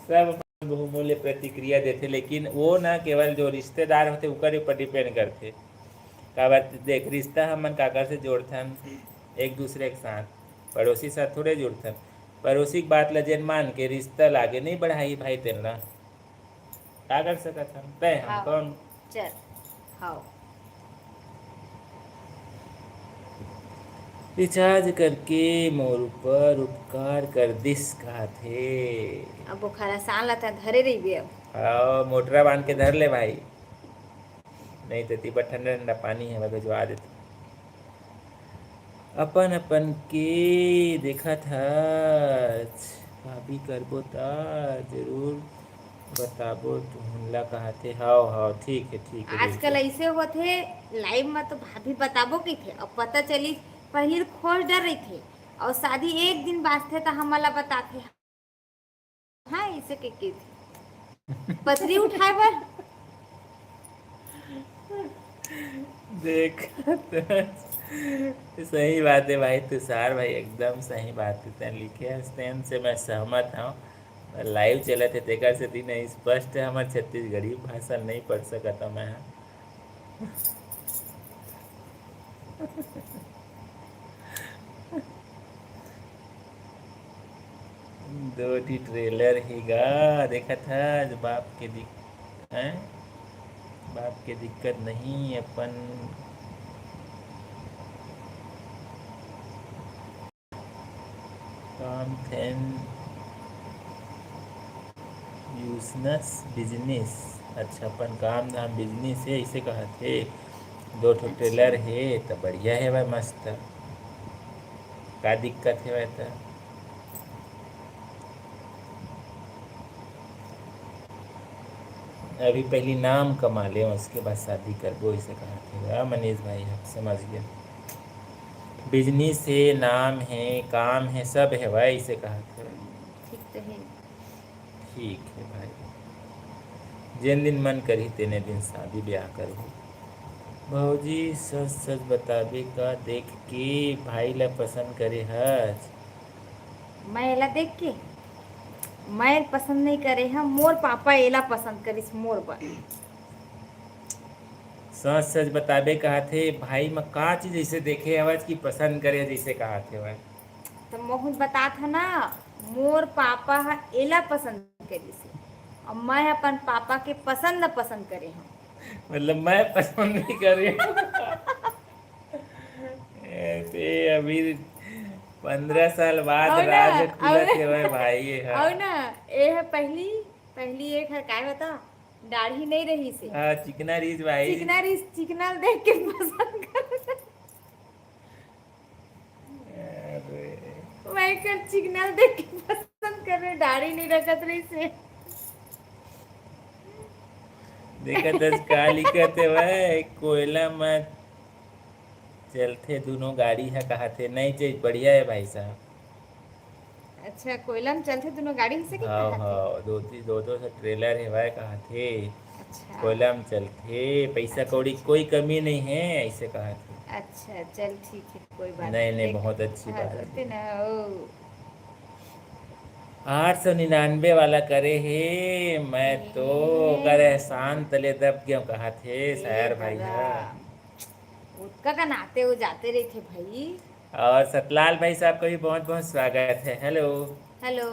Speaker 1: सब अपन बहुमूल्य प्रतिक्रिया देते, लेकिन वो ना केवल जो रिश्तेदार होते ऊपर ऊपर डिपेंड करते। का बात देख रिश्ता हमन काकर से जोड़थन एक दूसरे के साथ, पड़ोसी साथ थोड़े जुड़थन। पड़ोसी की बात ला जेन मान के रिश्ता लागे नहीं बढ़ाई भाई तेन ला का कर सकत हम तय हम
Speaker 2: हाँ।
Speaker 1: कौन।
Speaker 2: चल। हाँ।
Speaker 1: रिचार्ज करके मोर ऊपर उपकार कर दिस का थे।
Speaker 2: अब वो खरा सान लाता धरे रही भी अब।
Speaker 1: आओ मोटरा बांध के धर ले भाई, नहीं तो तीबर ठंडा ठंडा पानी है भिजवा देते। अपन अपन के देखा था भाभी करबो ता जरूर बताबो तुमला कहते हाव हाव ठीक है
Speaker 2: आजकल
Speaker 1: बिल्कुल।
Speaker 2: ऐसे होते लाइव में तो भाभी बताबो की थे अब पता चली पहिल खोज डर रही थे और शादी एक दिन बास्ते तो हमला बताते हाँ ऐसे के थे पथरी उठाए बर
Speaker 1: देख तो सही बात है भाई तुषार भाई, एकदम सही बात है। तें लिखे हैं स्टैंड से मैं सहमत हूँ। लाइव चले थे तेकर से दिन स्पष्ट है, हमारे छत्तीसगढ़ी भाषा नहीं पढ़ सका था मैं। दो ठी ट्रेलर ही गा देखा था जो बाप के हैं, बाप के दिक्कत नहीं अपन काम थे यूजनस बिजनेस। अच्छा अपन काम धाम बिजनेस है इसे कहा थे। दो ठो
Speaker 2: अच्छा
Speaker 1: ट्रेलर है तो बढ़िया है भाई, मस्त। का दिक्कत है भाई तो अभी पहली नाम कमा ले उसके बाद शादी कर वो इसे कहा थे। हाँ मनीष भाई आप समझ गए। बिजनेस है, नाम है, काम है, सब है भाई इसे कहा थे।
Speaker 2: ठीक तो है
Speaker 1: ठीक है भाई, जिन दिन मन करी तेने दिन शादी ब्याह करो। भौजी सच सच बताबे का देख के भाई ला पसंद करे हस।
Speaker 2: मैं एला देख के मैं पसंद नहीं करे हम मोर पापा एला पसंद करिस मोर बर
Speaker 1: सच सच बताबे कहा थे भाई में का चीज जैसे देखे आवाज की पसंद करे जैसे कहा थे भाई।
Speaker 2: तो मोहन बता था ना मोर पापा हा एला पसंद करिस और मैं अपन पापा के पसंद करे हम
Speaker 1: मतलब मैं पसंद नहीं कर रही हूँ। ऐसे अभी 15 साल बाद
Speaker 2: और ना
Speaker 1: राज
Speaker 2: और
Speaker 1: खुलत है भाई भाई ये है।
Speaker 2: और ना ये है पहली पहली एक है काय बता दाढ़ी नहीं रही से
Speaker 1: हाँ चिकना रीज भाई।
Speaker 2: चिकना देख के पसंद कर
Speaker 1: अरे
Speaker 2: मैं कर चिकना देख के पसंद कर रहे दाढ़ी नहीं रखत रही से
Speaker 1: देखा दस का लिखत है भाई कोयला में चलते दोनों गाड़ी है कहा थे नहीं चाहिए बढ़िया है भाई साहब।
Speaker 2: अच्छा कोयला में चलते दोनों गाड़ी से के
Speaker 1: हाँ
Speaker 2: कहा थे
Speaker 1: हाँ दो से ट्रेलर है भाई कहा थे।
Speaker 2: अच्छा
Speaker 1: कोयला में चलते पैसा
Speaker 2: अच्छा
Speaker 1: कौड़ी
Speaker 2: अच्छा
Speaker 1: कोई कमी नहीं है ऐसे कहा थे।
Speaker 2: अच्छा चल ठीक है कोई बात
Speaker 1: नहीं नहीं
Speaker 2: देख
Speaker 1: बहुत अच्छी
Speaker 2: हाँ
Speaker 1: बात
Speaker 2: देखते
Speaker 1: है।
Speaker 2: ना ओ
Speaker 1: 899 वाला करे हे मैं तो कर
Speaker 2: ए
Speaker 1: एहसान तले दब क्यों कहा थे
Speaker 2: ए
Speaker 1: शायर भाई
Speaker 2: दादा
Speaker 1: है।
Speaker 2: उसका का नाते हो जाते रहे थे भाई
Speaker 1: और सतलाल भाई साहब का भी बहुत बहुत स्वागत है। हेलो।
Speaker 2: हेलो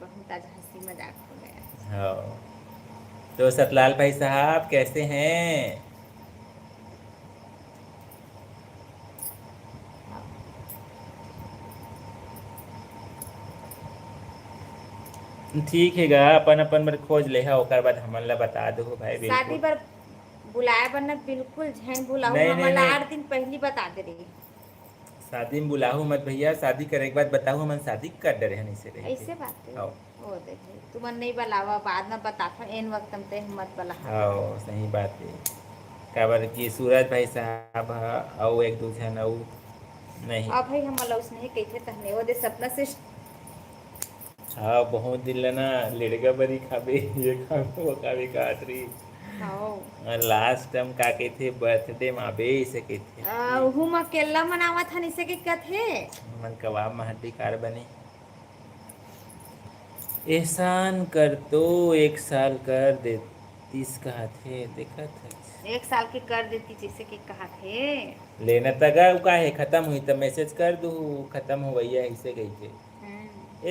Speaker 2: बहुत आज हंसी मजाक हो गया
Speaker 1: हाँ तो सतलाल भाई साहब कैसे हैं। ठीक है गा अपन अपन में खोज ले हा ओकर बाद हमन ला बता दो भाई
Speaker 2: शादी
Speaker 1: बिल्कुल।
Speaker 2: पर बुलाया वरना बिल्कुल झैन बुलाऊ
Speaker 1: नहीं नहीं
Speaker 2: हमला
Speaker 1: नहीं
Speaker 2: 8 दिन पहली बता दे रही
Speaker 1: शादी में बुलाहू मत भैया, शादी करे के बाद बताऊ हम शादी कर डरे हन इसे रह के।
Speaker 2: ऐसे बात है
Speaker 1: हाँ
Speaker 2: वो देखे तू मन नहीं बुलावा बाद में बता था एन वक्त में ते मत बुला
Speaker 1: हाँ सही बात है। काबर कि सूरज भाई साहब हा और एक दो जन और नहीं।
Speaker 2: अब भाई हम लउस नहीं कहते तहने वो दे सपना से
Speaker 1: हाँ बहुत दिन लेना लेड़गा बरी खाबे ये खाबे वो खाबे काट रही।
Speaker 2: हाँ
Speaker 1: और लास्ट टाइम का कहते बर्थडे में आबे इसे कहते
Speaker 2: हूँ मैं केला मनावा था निसे के कथे
Speaker 1: मन कबाब में हड्डी कार बने। एहसान कर तो 1 साल कर दे 30 कहा थे देखा था।
Speaker 2: 1 साल की कर देती जैसे कि कहा थे
Speaker 1: लेना तगा का है खत्म हुई तो मैसेज कर दू खत्म हो भैया ऐसे गई थे।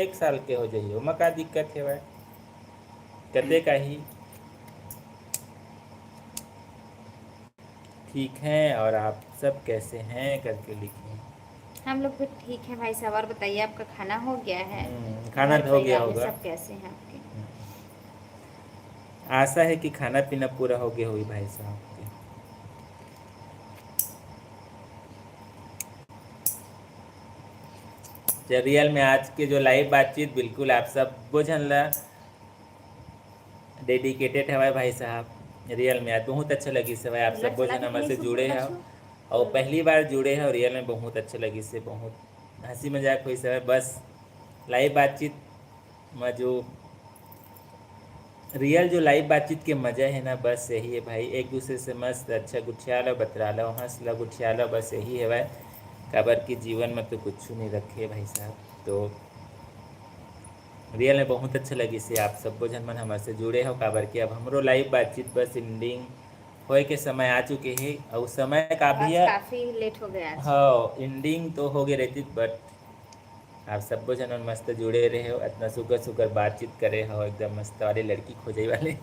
Speaker 1: 1 साल के हो जाइए में का दिक्कत है भाई कते का ही। ठीक है और आप सब कैसे हैं करके लिखें।
Speaker 2: हम लोग भी ठीक है भाई साहब और बताइए आपका खाना हो गया है
Speaker 1: खाना
Speaker 2: घर
Speaker 1: तो हो गया
Speaker 2: परिवार में
Speaker 1: होगा।
Speaker 2: सब कैसे हैं आपके
Speaker 1: आशा है कि खाना पीना पूरा हो गया होगी भाई साहब के। रियल में आज के जो लाइव बातचीत बिल्कुल आप सब बुझन ला डेडिकेटेड है भाई साहब, रियल में आज बहुत अच्छा लगी से भाई आप सब बहुत जन हमारे से जुड़े हैं और पहली बार जुड़े हैं और रियल में बहुत अच्छा लगी से, बहुत हंसी मजाक हुई से बस लाइव बातचीत में जो रियल जो लाइव बातचीत के मज़ा है ना बस यही है भाई, एक दूसरे से मस्त अच्छा गुठिया लो बतरा लो हंस लो गुठिया लो, बस यही है भाई। काबर की जीवन में तो कुछ नहीं रखे भाई साहब, तो रियल में बहुत अच्छा लगी से आप सब जन मन हमारे से जुड़े हो। काबर की अब हमरो लाइव बातचीत बस एंडिंग होए के समय आ चुके हैं और समय काफ़ी है,
Speaker 2: काफी लेट हो गया।
Speaker 1: हाँ एंडिंग तो हो गई रहती बट आप सब जन मस्त जुड़े रहे हो, इतना सुगर सुगर बातचीत करे हो एकदम मस्त वाली लड़की खोजे वाले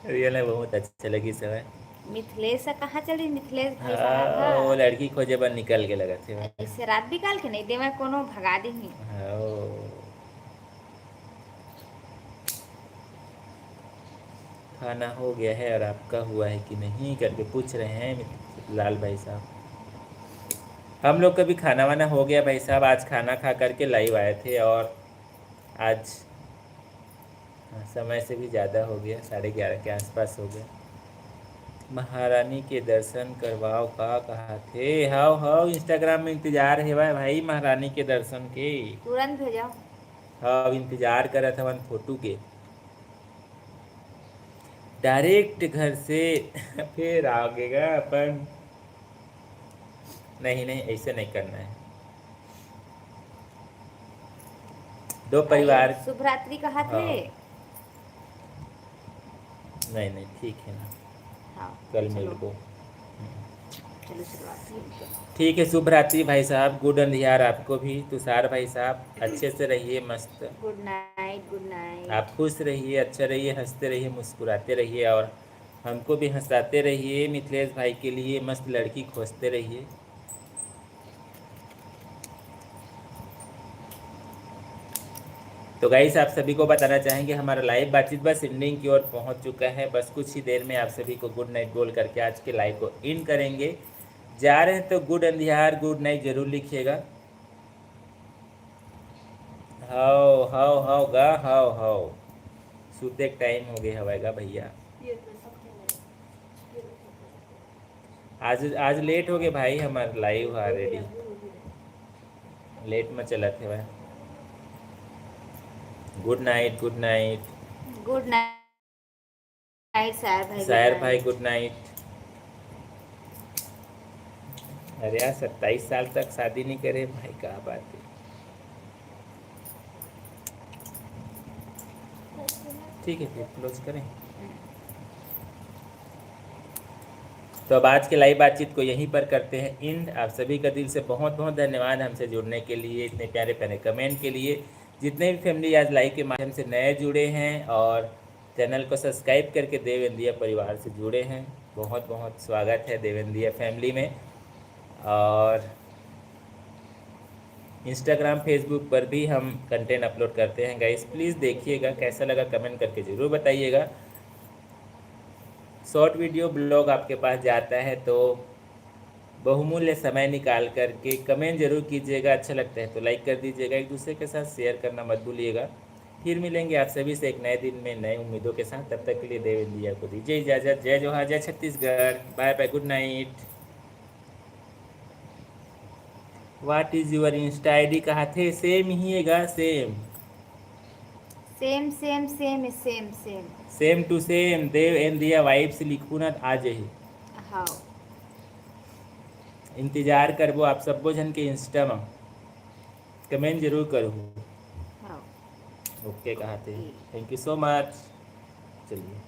Speaker 1: रियल में बहुत अच्छा लगी समय।
Speaker 2: मिथिलेश से कहाँ चली मिथिलेश भाई
Speaker 1: हाँ वो
Speaker 2: साहब
Speaker 1: लड़की खोजे पर निकल के लगा थे
Speaker 2: ऐसे रात निकाल के नहीं दे मैं कोनो भगा दी ही।
Speaker 1: हाँ खाना हो गया है और आपका हुआ है कि नहीं करके पूछ रहे हैं लाल भाई साहब। हम लोग का भी खाना वाना हो गया भाई साहब, आज खाना खा करके लाइव आए थे और आज समय से भी ज़्यादा हो गया, 11:30 के आसपास हो गया। महारानी के दर्शन करवाओ का कहा थे, हाउ हाउ इंस्टाग्राम में इंतजार है भाई महारानी के दर्शन के,
Speaker 2: तुरंत भेजाओ।
Speaker 1: हाँ इंतजार कर रहा था वन फोटो के डायरेक्ट घर से फिर आगेगा अपन, नहीं नहीं ऐसे नहीं करना है। दो परिवार
Speaker 2: शुभ रात्रि कहा थे।
Speaker 1: हाँ। नहीं नहीं ठीक है ना,
Speaker 2: हाँ
Speaker 1: कल
Speaker 2: चलो।
Speaker 1: मिल को
Speaker 2: चलो शुरुआत
Speaker 1: ठीक है। शुभ रात्रि भाई साहब, गुड अंधियार आपको भी। तुषार भाई साहब अच्छे से रहिए मस्त,
Speaker 2: गुड नाइट गुड नाइट।
Speaker 1: आप खुश रहिए अच्छा रहिए हंसते रहिए मुस्कुराते रहिए और हमको भी हंसाते रहिए। मिथिलेश भाई के लिए मस्त लड़की खोजते रहिए। तो गाइस आप सभी को बताना चाहेंगे हमारा लाइव बातचीत बस एंडिंग की ओर पहुंच चुका है, बस कुछ ही देर में आप सभी को गुड नाइट बोल करके आज के लाइव को इन करेंगे। जा रहे हैं तो गुड अंधियार गुड नाइट जरूर लिखिएगा। हाओ हाओ हाओ गा हाओ हाओ सूते टाइम हो गया हवाएगा भैया, आज आज लेट हो गए भाई, हमारा लाइव ऑलरेडी लेट में चला थे भाई। Good night good night
Speaker 2: good night
Speaker 1: sir भाई गुड नाइट। अरे यार 27 साल तक शादी नहीं करे भाई, क्या बात है। ठीक है फिर क्लोज करें। तो अब आज के लाइव बातचीत को यहीं पर करते हैं एंड। आप सभी का दिल से बहुत बहुत धन्यवाद हमसे जुड़ने के लिए, इतने प्यारे प्यारे कमेंट के लिए। जितने भी फैमिली आज लाइव के माध्यम से नए जुड़े हैं और चैनल को सब्सक्राइब करके देव इंडिया परिवार से जुड़े हैं, बहुत बहुत स्वागत है देव इंडिया फैमिली में। और इंस्टाग्राम फेसबुक पर भी हम कंटेंट अपलोड करते हैं गाइस, प्लीज़ देखिएगा, कैसा लगा कमेंट करके ज़रूर बताइएगा। शॉर्ट वीडियो ब्लॉग आपके पास जाता है तो बहुमूल्य समय निकाल करके कमेंट जरूर कीजिएगा, अच्छा लगता है तो लाइक कर दीजिएगा, एक दूसरे के साथ शेयर करना मत भूलिएगा। फिर मिलेंगे आप सभी से एक नए दिन में नए उम्मीदों के साथ, तब तक के लिए देव इंडिया को दीजिए इजाज़त। जय जोहार जय Chhattisgarh, bye bye good night. What is your insta ID कहा थे, सेम ही हैगा same
Speaker 2: same same same same same
Speaker 1: same to same Dev India vibes लिखू ना आज ही।
Speaker 2: हाँ
Speaker 1: इंतजार करबो आप सब जन के इंस्टा में कमेंट जरूर करो।
Speaker 2: हाँ
Speaker 1: ओके कहा थे, थैंक यू सो मच। चलिए।